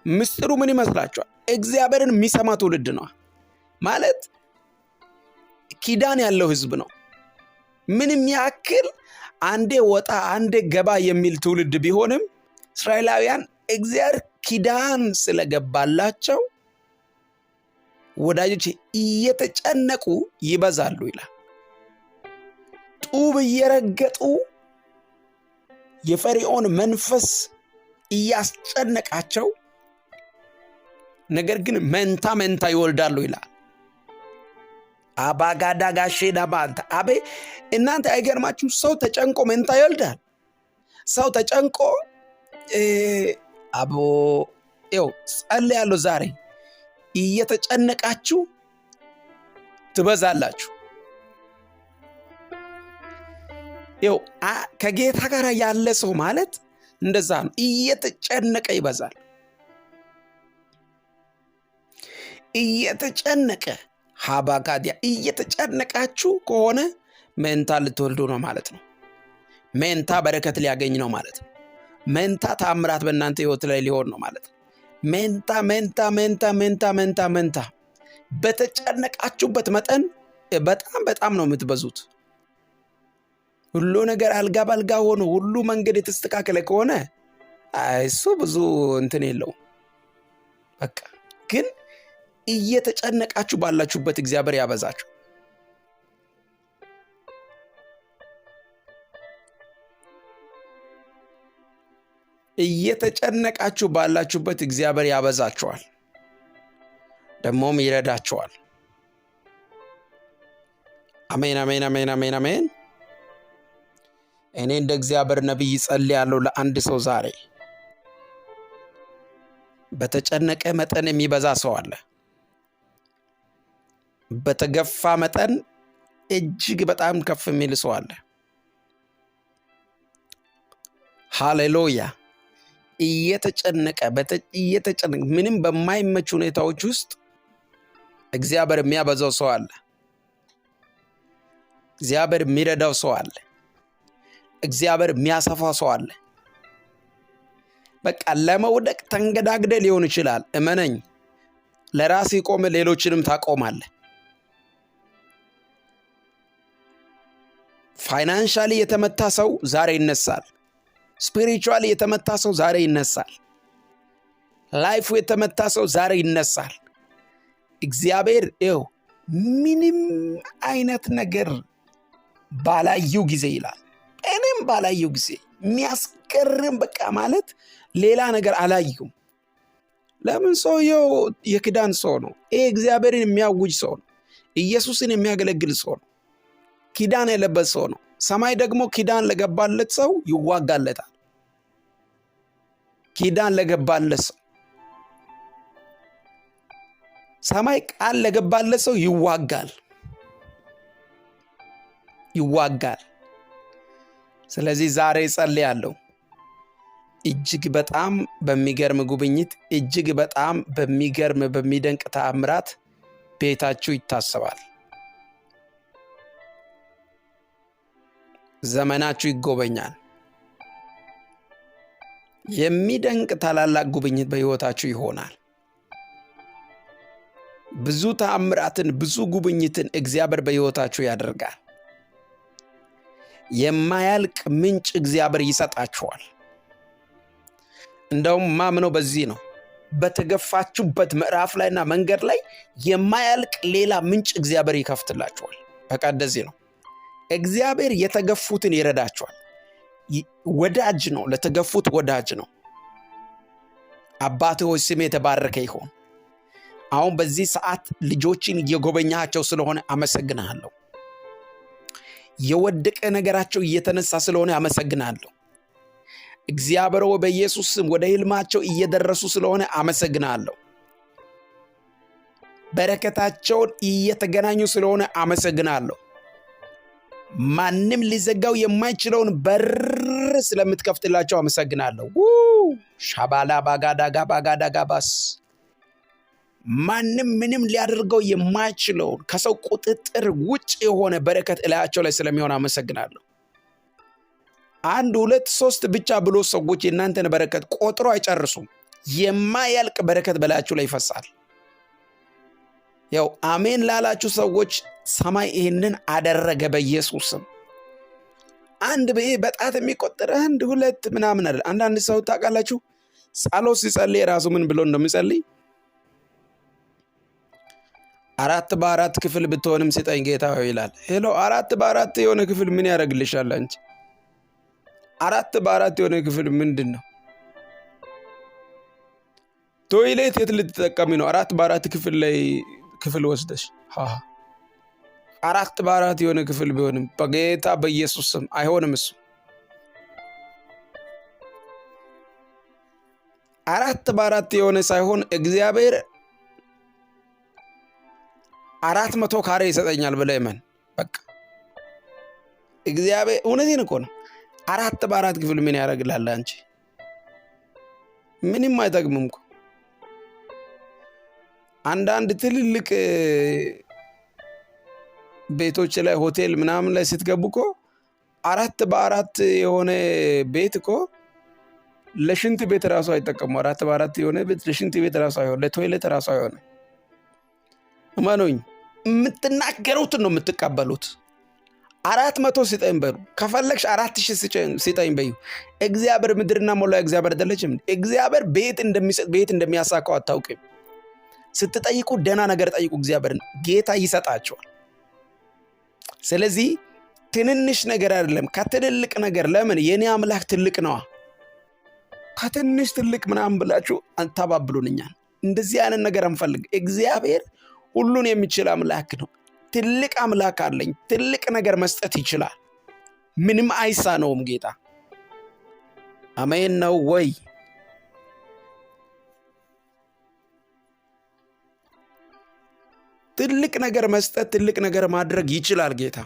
ምስጢሩ ምን ይመስላችኋል? እግዚአብሔርን የሚሰማ ትውልድ ነው ማለት ኪዳን ያለው ህዝብ ነው። ምንም ያክል አንዴ ወጣ አንዴ ገባ የሚል ትውልድ ቢሆንም እስራኤላውያን እግዚአብሔር ኪዳን ስለገባላቸው ወዳጆች እየተጨነቁ ይበዛሉ ይላል። ጡብ እየረገጡ የፈርዖን መንፈስ እያስጨነቃቸው ነገር ግን መንታ መንታ ይወልዳሉ ይላል። አባጋዳ ጋሼዳ ባንታ አቤ እናንተ አይገርማችሁ? ሰው ተጨንቆ መንታ ይወልዳል። ሰው ተጨንቆ አቦ ይው ጸልያለሁ ዛሬ እየተጨነቃችሁ ትበዛላችሁ። ይው ከጌታ ጋር ያለ ሰው ማለት እንደዛ ነው። እየተጨነቀ ይበዛል። እየተጨነቀ ሀባጋዲያ እየተጨነቃችሁ ከሆነ መንታ ልትወልዱ ነው ማለት ነው። መንታ በረከት ሊያገኝ ነው ማለት ነው። መንታ ታምራት በእናንተ ህይወት ላይ ሊሆን ነው ማለት ነው። መንታ መንታ መንታ መንታ መንታ መንታ በተጨነቃችሁበት መጠን በጣም ነው የምትበዙት። ሁሉ ነገር አልጋ ባልጋ ሆኖ ሁሉ መንገድ የተስተካከለ ከሆነ እሱ ብዙ እንትን የለውም። በቃ ግን እየተጨነቃችሁ ባላችሁበት እግዚአብሔር ያበዛችሁ። እየተጨነቃችሁ ባላችሁበት እግዚአብሔር ያበዛችኋል፣ ደግሞም ይረዳችኋል። አሜን አሜን አሜን አሜን አሜን። እኔ እንደ እግዚአብሔር ነብይ ጸልያለሁ ለአንድ ሰው ዛሬ በተጨነቀ መጠን የሚበዛ ሰው አለ። በተገፋ መጠን እጅግ በጣም ከፍ የሚል ሰው አለ። ሃሌሉያ። እየተጨነቀ ምንም በማይመች ሁኔታዎች ውስጥ እግዚአብሔር የሚያበዛው ሰው አለ። እግዚአብሔር የሚረዳው ሰው አለ። እግዚአብሔር የሚያሰፋው ሰው አለ። በቃ ለመውደቅ ተንገዳግደ ሊሆን ይችላል። እመነኝ፣ ለራስ ቆመ ሌሎችንም ታቆማለህ። ፋይናንሻሊ የተመታ ሰው ዛሬ ይነሳል። ስፒሪቹዋሊ የተመታ ሰው ዛሬ ይነሳል። ላይፉ የተመታ ሰው ዛሬ ይነሳል። እግዚአብሔር ምንም አይነት ነገር ባላዩ ጊዜ ይላል። እኔም ባላዩ ጊዜ የሚያስገርም በቃ ማለት ሌላ ነገር አላዩም። ለምን? ሰውየው የክዳን ሰው ነው። እግዚአብሔርን የሚያውጅ ሰው ነው። ኢየሱስን የሚያገለግል ሰው ነው። ኪዳን የለበት ሰው ነው። ሰማይ ደግሞ ኪዳን ለገባለት ሰው ይዋጋለታል። ኪዳን ለገባለት ሰው ሰማይ ቃል ለገባለት ሰው ይዋጋል። ስለዚህ ዛሬ ጸልያለሁ እጅግ በጣም በሚገርም ጉብኝት፣ እጅግ በጣም በሚገርም በሚደንቅ ተአምራት ቤታችሁ ይታሰባል። ዘመናችሁ ይጎበኛል። የሚደንቅ ታላላቅ ጉብኝት በሕይወታችሁ ይሆናል። ብዙ ተአምራትን ብዙ ጉብኝትን እግዚአብሔር በሕይወታችሁ ያደርጋል። የማያልቅ ምንጭ እግዚአብሔር ይሰጣችኋል። እንደውም ማምነው በዚህ ነው። በተገፋችሁበት ምዕራፍ ላይና መንገድ ላይ የማያልቅ ሌላ ምንጭ እግዚአብሔር ይከፍትላችኋል። በቃ እንደዚህ ነው። እግዚአብሔር የተገፉትን ይረዳቸዋል። ወዳጅ ነው፣ ለተገፉት ወዳጅ ነው። አባቴ ሆይ ስም የተባረከ ይሁን። አሁን በዚህ ሰዓት ልጆችን እየጎበኛቸው ስለሆነ አመሰግናለሁ። የወደቀ ነገራቸው እየተነሳ ስለሆነ አመሰግናለሁ። እግዚአብሔር ሆይ በኢየሱስ ስም ወደ ህልማቸው እየደረሱ ስለሆነ አመሰግናለሁ። በረከታቸውን እየተገናኙ ስለሆነ አመሰግናለሁ። ማንም ሊዘጋው የማይችለውን በር ስለምትከፍትላቸው አመሰግናለሁ። ሻባላ ባጋዳጋ ባስ ማንም ምንም ሊያደርገው የማይችለውን ከሰው ቁጥጥር ውጭ የሆነ በረከት እላያቸው ላይ ስለሚሆን አመሰግናለሁ። 1 2 3 ብቻ ብሎ ሰዎች የእናንተን በረከት ቆጥሮ አይጨርሱም። የማያልቅ በረከት በላያችሁ ላይ ይፈሳል። ያው አሜን ላላችሁ ሰዎች ሰማይ ይህንን አደረገ በኢየሱስ ስም። አንድ በጣት የሚቆጠር 1 2 ምናምን አይደል። አንዳንድ ሰው ታውቃላችሁ ጸሎት ሲጸልይ ራሱ ምን ብሎ እንደሚጸልይ 4 በ4 ክፍል ብትሆንም ስጠኝ ጌታ ይላል። ሄሎ 4 በ4 የሆነ ክፍል ምን ያደርግልሻል አንቺ? 4 በ4 የሆነ ክፍል ምንድን ነው? ቶይሌት የት ልትጠቀሚ ነው? 4 በ4 ክፍል ላይ ክፍል ወስደሽ 4 በ4 የሆነ ክፍል ቢሆንም በጌታ በኢየሱስ ስም አይሆንም። እሱ 4 በ4 የሆነ ሳይሆን እግዚአብሔር 400 ካሬ ይሰጠኛል ብለህ እመን። በቃ እግዚአብሔር እውነቴን እኮ ነው። 4 በ4 ክፍል ምን ያደርግልሃል አንቺ? ምንም አይጠቅምም እኮ። አንዳንድ ትልልቅ ቤቶች ላይ ሆቴል ምናምን ላይ ስትገቡ እኮ 4 በ4 የሆነ ቤት እኮ ለሽንት ቤት ራሱ አይጠቀሙ። 4 በ4 የሆነ ቤት ለሽንት ቤት ራሱ አይሆን፣ ለቶይሌት ራሱ አይሆን። እመኑኝ፣ የምትናገሩትን ነው የምትቀበሉት። 400 ስጠኝ በሉ። ከፈለግሽ 4000 ስጠኝ በዩ። እግዚአብሔር ምድርና ሞላ እግዚአብሔር አይደለችም? እግዚአብሔር ቤት እንደሚሰጥ ቤት እንደሚያሳካው አታውቅም? ስትጠይቁ ደህና ነገር ጠይቁ፣ እግዚአብሔርን ጌታ ይሰጣቸዋል። ስለዚህ ትንንሽ ነገር አይደለም ከትልልቅ ነገር። ለምን? የኔ አምላክ ትልቅ ነዋ። ከትንሽ ትልቅ ምናምን ብላችሁ አንታባብሉንኛል። እንደዚህ አይነት ነገር አንፈልግ። እግዚአብሔር ሁሉን የሚችል አምላክ ነው። ትልቅ አምላክ አለኝ። ትልቅ ነገር መስጠት ይችላል። ምንም አይሳነውም ጌታ። አሜን ነው ወይ? ትልቅ ነገር መስጠት፣ ትልቅ ነገር ማድረግ ይችላል ጌታ።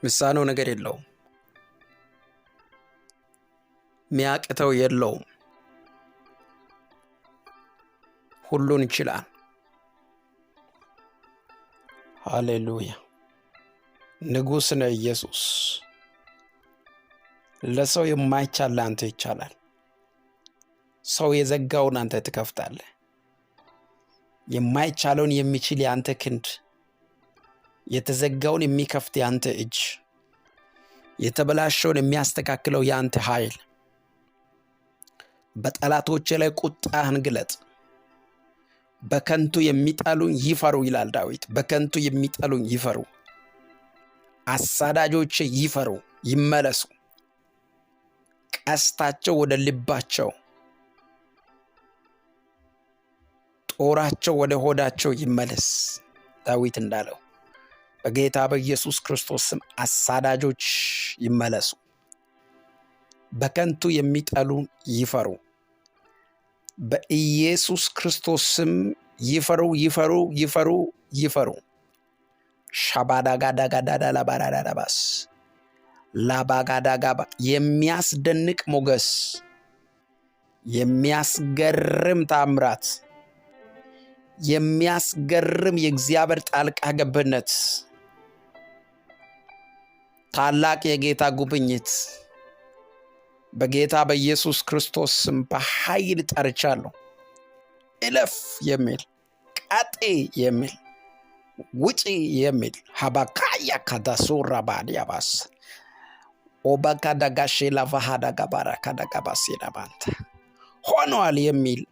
ምሳነው ነገር የለውም። ሚያቅተው የለውም። ሁሉን ይችላል። ሃሌሉያ። ንጉሥ ነው ኢየሱስ። ለሰው የማይቻል ለአንተ ይቻላል። ሰው የዘጋውን አንተ ትከፍታለህ። የማይቻለውን የሚችል ያንተ ክንድ፣ የተዘጋውን የሚከፍት ያንተ እጅ፣ የተበላሸውን የሚያስተካክለው ያንተ ኃይል። በጠላቶቼ ላይ ቁጣህን ግለጥ። በከንቱ የሚጠሉኝ ይፈሩ ይላል ዳዊት። በከንቱ የሚጠሉኝ ይፈሩ፣ አሳዳጆቼ ይፈሩ ይመለሱ፣ ቀስታቸው ወደ ልባቸው፣ ጦራቸው ወደ ሆዳቸው ይመለስ። ዳዊት እንዳለው በጌታ በኢየሱስ ክርስቶስ ስም አሳዳጆች ይመለሱ። በከንቱ የሚጠሉ ይፈሩ፣ በኢየሱስ ክርስቶስ ስም ይፈሩ ይፈሩ ይፈሩ ይፈሩ። ሻባዳጋዳጋዳዳ ላባራዳባስ ላባጋዳጋባ የሚያስደንቅ ሞገስ፣ የሚያስገርም ታምራት፣ የሚያስገርም የእግዚአብሔር ጣልቃ ገብነት፣ ታላቅ የጌታ ጉብኝት በጌታ በኢየሱስ ክርስቶስ ስም በኃይል ጠርቻለሁ። እለፍ የሚል፣ ቃጤ የሚል፣ ውጪ የሚል ሀባካያ ካዳሱራ ባዲያባስ ኦባካዳጋሼ ላቫሃዳጋባራ ካዳጋባሴዳባንተ ሆኗል የሚል፣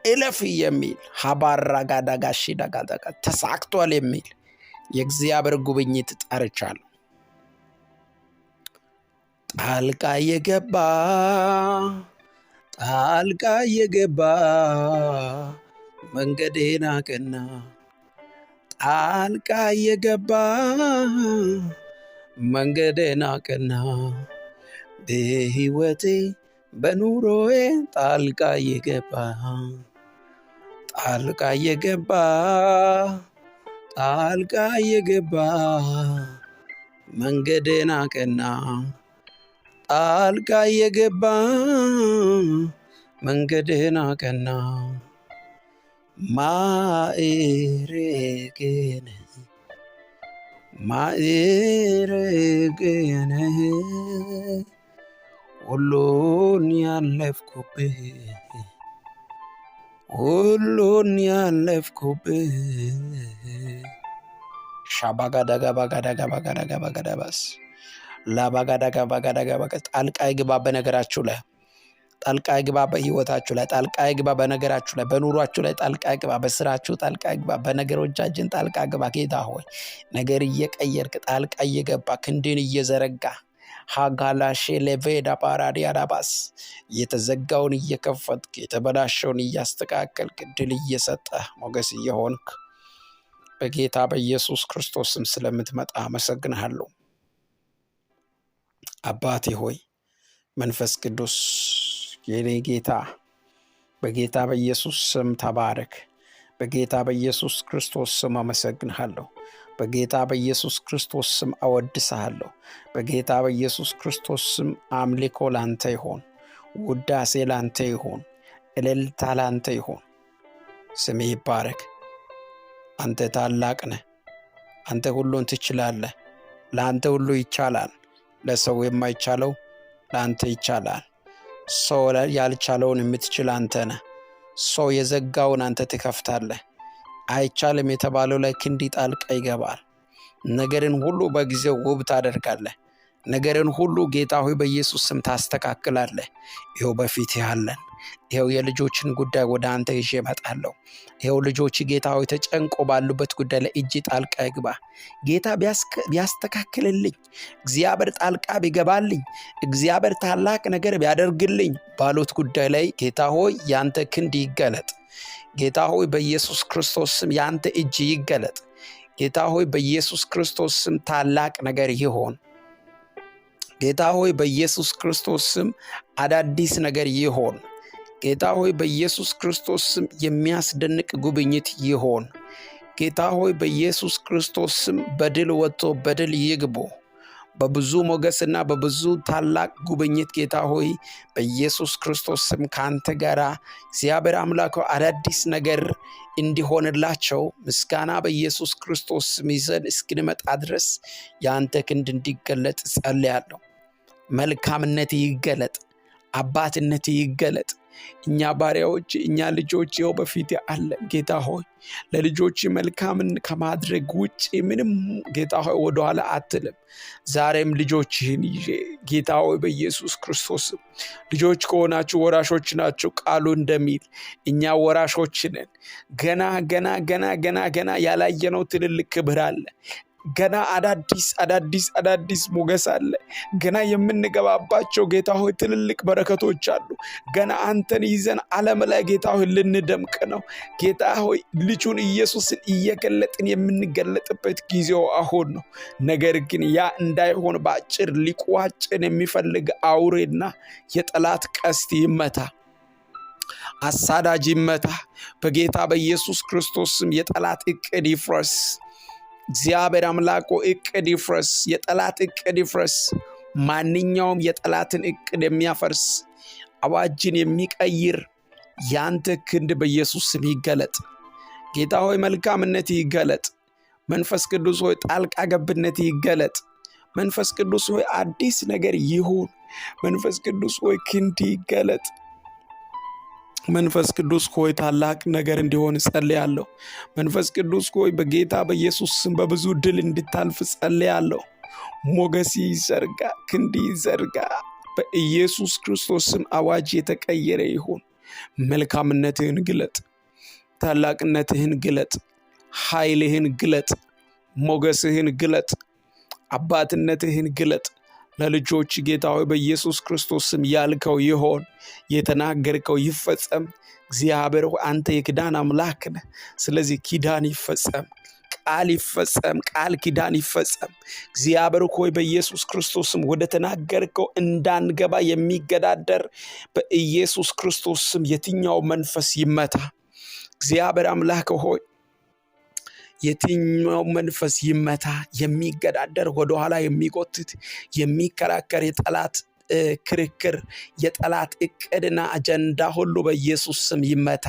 እለፍ የሚል ሀባራጋዳጋሼ ዳጋዳጋ ተሳክቷል የሚል የእግዚአብሔር ጉብኝት ጠርቻለሁ። ጣልቃ የገባ ጣልቃ የገባ መንገዴን አቀና፣ ጣልቃ የገባ መንገዴን አቀና፣ በሕይወቴ በኑሮዬ ጣልቃ የገባ ጣልቃ የገባ ጣልቃ የገባ መንገዴን አቀና፣ ጣልቃ የገባ መንገድህን አቀና። ማዕረግን ሁሉን ያለፍኩብህ ሁሉን ያለፍኩብህ ሻባጋዳጋባጋዳጋባጋዳጋባጋዳባስ ላባጋዳጋባጋዳጋባጋ ጣልቃ ይግባ በነገራችሁ ላይ ጣልቃ ይግባ በህይወታችሁ ላይ ጣልቃ ይግባ በነገራችሁ ላይ በኑሯችሁ ላይ ጣልቃ ይግባ በስራችሁ ጣልቃ ይግባ በነገሮቻችን ጣልቃ ይግባ ጌታ ሆይ ነገር እየቀየርክ ጣልቃ እየገባ ክንድን እየዘረጋ ሃጋላሼ ለቬዳ ፓራዲያዳባስ የተዘጋውን እየከፈትክ የተበላሸውን እያስተካከልክ ድል እየሰጠ ሞገስ እየሆንክ በጌታ በኢየሱስ ክርስቶስ ስም ስለምትመጣ አመሰግንሃለሁ። አባቴ ሆይ መንፈስ ቅዱስ የኔ ጌታ በጌታ በኢየሱስ ስም ተባረክ። በጌታ በኢየሱስ ክርስቶስ ስም አመሰግንሃለሁ። በጌታ በኢየሱስ ክርስቶስ ስም አወድስሃለሁ። በጌታ በኢየሱስ ክርስቶስ ስም አምልኮ ላንተ ይሆን፣ ውዳሴ ላንተ ይሆን፣ እልልታ ላንተ ይሆን። ስሜ ይባረክ። አንተ ታላቅ ነህ። አንተ ሁሉን ትችላለህ። ለአንተ ሁሉ ይቻላል። ለሰው የማይቻለው ለአንተ ይቻላል። ሰው ያልቻለውን የምትችል አንተ ነህ። ሰው የዘጋውን አንተ ትከፍታለህ። አይቻልም የተባለው ላይ ክንድ ጣልቃ ይገባል። ነገርን ሁሉ በጊዜው ውብ ታደርጋለህ። ነገርን ሁሉ ጌታ ሆይ በኢየሱስ ስም ታስተካክላለህ። ይኸው በፊት ያለን ይኸው የልጆችን ጉዳይ ወደ አንተ ይዤ እመጣለሁ። ይኸው ልጆች ጌታ ሆይ ተጨንቆ ባሉበት ጉዳይ ላይ እጅ ጣልቃ ይግባ። ጌታ ቢያስተካክልልኝ፣ እግዚአብሔር ጣልቃ ቢገባልኝ፣ እግዚአብሔር ታላቅ ነገር ቢያደርግልኝ ባሉት ጉዳይ ላይ ጌታ ሆይ ያንተ ክንድ ይገለጥ። ጌታ ሆይ በኢየሱስ ክርስቶስ ስም ያንተ እጅ ይገለጥ። ጌታ ሆይ በኢየሱስ ክርስቶስ ስም ታላቅ ነገር ይሆን። ጌታ ሆይ በኢየሱስ ክርስቶስ ስም አዳዲስ ነገር ይሆን። ጌታ ሆይ በኢየሱስ ክርስቶስ ስም የሚያስደንቅ ጉብኝት ይሆን። ጌታ ሆይ በኢየሱስ ክርስቶስ ስም በድል ወጥቶ በድል ይግቡ። በብዙ ሞገስና በብዙ ታላቅ ጉብኝት ጌታ ሆይ በኢየሱስ ክርስቶስ ስም ካንተ ጋር እግዚአብሔር አምላክ አዳዲስ ነገር እንዲሆንላቸው ምስጋና በኢየሱስ ክርስቶስ ስም ይዘን እስክንመጣ ድረስ ያንተ ክንድ እንዲገለጥ ጸልያለሁ። መልካምነት ይገለጥ፣ አባትነት ይገለጥ። እኛ ባሪያዎች እኛ ልጆች ይኸው በፊት አለ ጌታ ሆይ ለልጆች መልካምን ከማድረግ ውጪ ምንም ጌታ ሆይ ወደኋላ አትልም። ዛሬም ልጆችህን ይዤ ጌታ ሆይ በኢየሱስ ክርስቶስ ልጆች ከሆናችሁ ወራሾች ናችሁ ቃሉ እንደሚል እኛ ወራሾች ነን። ገና ገና ገና ገና ገና ያላየነው ትልልቅ ክብር አለ። ገና አዳዲስ ሞገስ አለ። ገና የምንገባባቸው ጌታ ሆይ ትልልቅ በረከቶች አሉ። ገና አንተን ይዘን ዓለም ላይ ጌታ ሆይ ልንደምቅ ነው። ጌታ ሆይ ልጁን ኢየሱስን እየገለጥን የምንገለጥበት ጊዜው አሁን ነው። ነገር ግን ያ እንዳይሆን በአጭር ሊቋጭን የሚፈልግ አውሬና የጠላት ቀስት ይመታ፣ አሳዳጅ ይመታ። በጌታ በኢየሱስ ክርስቶስ ስም የጠላት እቅድ ይፍረስ። እግዚአብሔር አምላኮ እቅድ ይፍረስ። የጠላት እቅድ ይፍረስ። ማንኛውም የጠላትን እቅድ የሚያፈርስ አዋጅን የሚቀይር ያንተ ክንድ በኢየሱስ ስም ይገለጥ። ጌታ ሆይ መልካምነት ይገለጥ። መንፈስ ቅዱስ ሆይ ጣልቃ ገብነት ይገለጥ። መንፈስ ቅዱስ ሆይ አዲስ ነገር ይሁን። መንፈስ ቅዱስ ሆይ ክንድ ይገለጥ። መንፈስ ቅዱስ ሆይ ታላቅ ነገር እንዲሆን ጸልያለሁ። መንፈስ ቅዱስ ሆይ በጌታ በኢየሱስ ስም በብዙ ድል እንድታልፍ ጸልያለሁ። ሞገስ ይዘርጋ፣ ክንድ ይዘርጋ። በኢየሱስ ክርስቶስ ስም አዋጅ የተቀየረ ይሁን። መልካምነትህን ግለጥ፣ ታላቅነትህን ግለጥ፣ ኃይልህን ግለጥ፣ ሞገስህን ግለጥ፣ አባትነትህን ግለጥ። ለልጆች ጌታ ሆይ በኢየሱስ ክርስቶስ ስም ያልከው ይሆን፣ የተናገርከው ይፈጸም። እግዚአብሔር ሆይ አንተ የኪዳን አምላክ ነህ። ስለዚህ ኪዳን ይፈጸም፣ ቃል ይፈጸም፣ ቃል ኪዳን ይፈጸም። እግዚአብሔር ሆይ በኢየሱስ ክርስቶስ ስም ወደ ተናገርከው እንዳንገባ የሚገዳደር በኢየሱስ ክርስቶስ ስም የትኛው መንፈስ ይመታ። እግዚአብሔር አምላክ ሆይ የትኛው መንፈስ ይመታ። የሚገዳደር ወደኋላ የሚጎትት የሚከራከር የጠላት ክርክር የጠላት እቅድና አጀንዳ ሁሉ በኢየሱስ ስም ይመታ።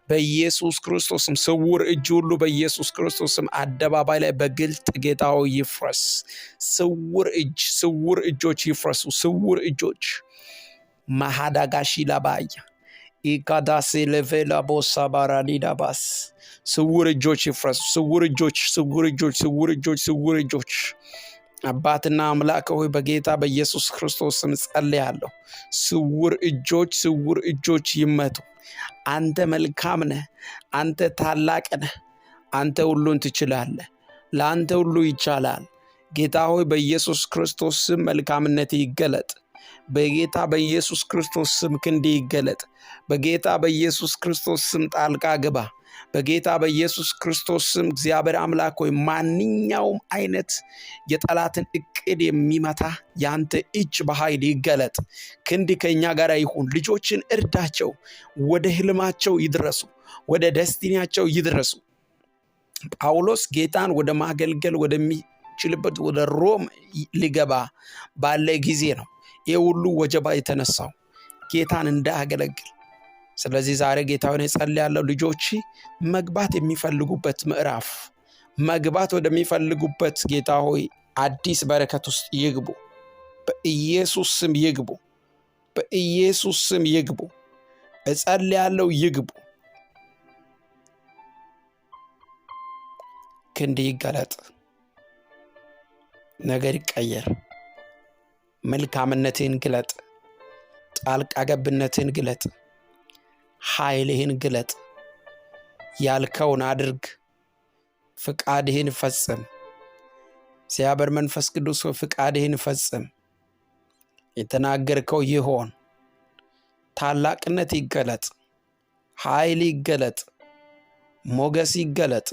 በኢየሱስ ክርስቶስ ስም ስውር እጅ ሁሉ በኢየሱስ ክርስቶስ ስም አደባባይ ላይ በግልጥ ጌታው ይፍረስ። ስውር እጆች ይፍረሱ። ስውር እጆች ማሃዳጋሺ ላባያ ኢካዳሴ ለቬላ ቦሳ ባራሊዳባስ ስውር እጆች ይፍረሱ። ስውር እጆች አባትና አምላክ ሆይ በጌታ በኢየሱስ ክርስቶስ ስም ጸልያለሁ። ስውር እጆች ይመቱ። አንተ መልካም ነህ። አንተ ታላቅ ነህ። አንተ ሁሉን ትችላለህ። ለአንተ ሁሉ ይቻላል። ጌታ ሆይ በኢየሱስ ክርስቶስ ስም መልካምነት ይገለጥ። በጌታ በኢየሱስ ክርስቶስ ስም ክንድ ይገለጥ። በጌታ በኢየሱስ ክርስቶስ ስም ጣልቃ ግባ። በጌታ በኢየሱስ ክርስቶስ ስም እግዚአብሔር አምላክ ሆይ ማንኛውም አይነት የጠላትን እቅድ የሚመታ ያንተ እጅ በኃይል ይገለጥ። ክንድ ከኛ ጋር ይሁን። ልጆችን እርዳቸው። ወደ ህልማቸው ይድረሱ። ወደ ደስቲኒያቸው ይድረሱ። ጳውሎስ ጌታን ወደ ማገልገል ወደሚችልበት ወደ ሮም ሊገባ ባለ ጊዜ ነው ይህ ሁሉ ወጀባ የተነሳው ጌታን እንዳያገለግል። ስለዚህ ዛሬ ጌታውን ጸልያለሁ። ልጆች መግባት የሚፈልጉበት ምዕራፍ መግባት ወደሚፈልጉበት ጌታ ሆይ አዲስ በረከት ውስጥ ይግቡ። በኢየሱስ ስም ይግቡ። በኢየሱስ ስም ይግቡ። እጸልያለሁ ይግቡ። ክንድ ይገለጥ። ነገር ይቀየር። መልካምነትን ግለጥ። ጣልቃ ገብነትን ግለጥ። ኃይልህን ግለጥ። ያልከውን አድርግ። ፍቃድህን ፈጽም። እግዚአብሔር መንፈስ ቅዱስ ፍቃድህን ፈጽም። የተናገርከው ይሆን። ታላቅነት ይገለጥ። ኃይል ይገለጥ። ሞገስ ይገለጥ።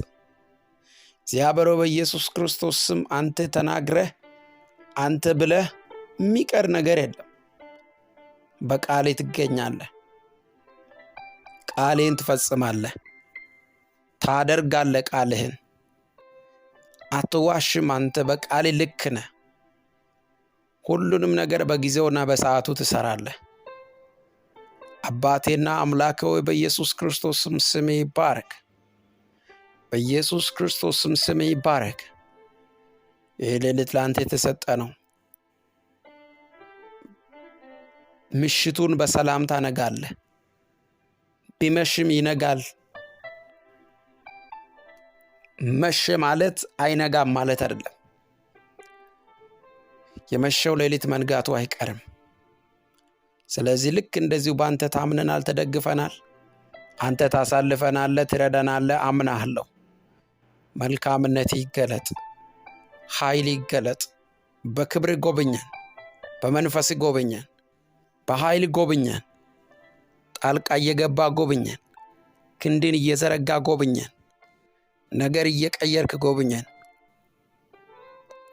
እግዚአብሔር በኢየሱስ ክርስቶስ ስም አንተ ተናግረህ አንተ ብለህ የሚቀር ነገር የለም። በቃሌ ትገኛለህ። ቃሌን ትፈጽማለህ። ታደርጋለህ። ቃልህን አትዋሽም። አንተ በቃሌ ልክ ነህ። ሁሉንም ነገር በጊዜውና በሰዓቱ ትሰራለህ። አባቴና አምላኬ ሆይ በኢየሱስ ክርስቶስ ስም ስምህ ይባረክ። በኢየሱስ ክርስቶስ ስም ስምህ ይባረክ። ይህ ሌሊት ለአንተ የተሰጠ ነው። ምሽቱን በሰላም ታነጋለህ። ቢመሽም ይነጋል። መሸ ማለት አይነጋም ማለት አይደለም። የመሸው ሌሊት መንጋቱ አይቀርም። ስለዚህ ልክ እንደዚሁ በአንተ ታምነናል፣ ተደግፈናል። አንተ ታሳልፈናለህ፣ ትረዳናለህ። አምናለሁ። መልካምነት ይገለጥ። ኃይል ይገለጥ። በክብር ጎብኘን። በመንፈስ ጎብኘን። በኃይል ጎብኘን። ጣልቃ እየገባ ጎብኘን። ክንድን እየዘረጋ ጎብኘን። ነገር እየቀየርክ ጎብኘን።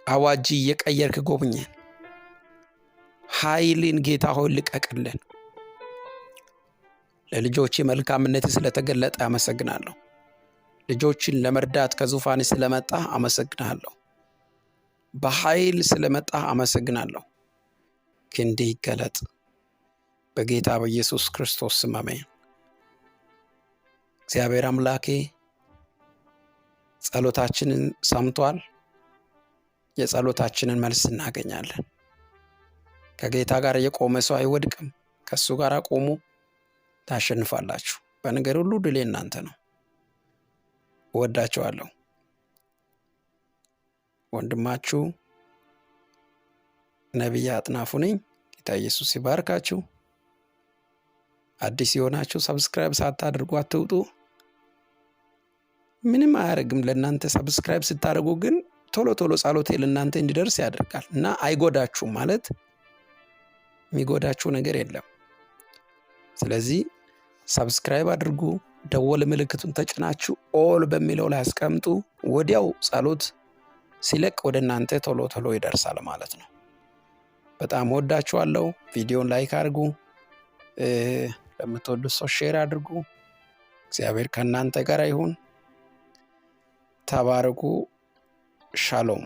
አዋጅ እየቀየርክ ጎብኘን። ኃይልን ጌታ ሆይ ልቀቅልን። ለልጆች መልካምነት ስለተገለጠ አመሰግናለሁ። ልጆችን ለመርዳት ከዙፋን ስለመጣ አመሰግናለሁ። በኃይል ስለመጣ አመሰግናለሁ። ክንድ ይገለጥ። በጌታ በኢየሱስ ክርስቶስ ስም አሜን። እግዚአብሔር አምላኬ ጸሎታችንን ሰምቷል። የጸሎታችንን መልስ እናገኛለን። ከጌታ ጋር የቆመ ሰው አይወድቅም። ከሱ ጋር ቆሙ፣ ታሸንፋላችሁ። በነገር ሁሉ ድል እናንተ ነው። እወዳችኋለሁ። ወንድማችሁ ነቢይ አጥናፉ ነኝ። ጌታ ኢየሱስ ይባርካችሁ። አዲስ የሆናችሁ ሰብስክራይብ ሳታደርጉ አትውጡ። ምንም አያደርግም ለእናንተ። ሰብስክራይብ ስታደርጉ ግን ቶሎ ጸሎቴ ለእናንተ እንዲደርስ ያደርጋል እና አይጎዳችሁም። ማለት የሚጎዳችሁ ነገር የለም። ስለዚህ ሰብስክራይብ አድርጉ። ደወል ምልክቱን ተጭናችሁ ኦል በሚለው ላይ አስቀምጡ። ወዲያው ጸሎት ሲለቅ ወደ እናንተ ቶሎ ይደርሳል ማለት ነው። በጣም ወዳችኋለሁ። ቪዲዮን ላይክ አድርጉ። ለምትወዱት ሰው ሼር አድርጉ። እግዚአብሔር ከእናንተ ጋር ይሁን። ተባረኩ። ሻሎም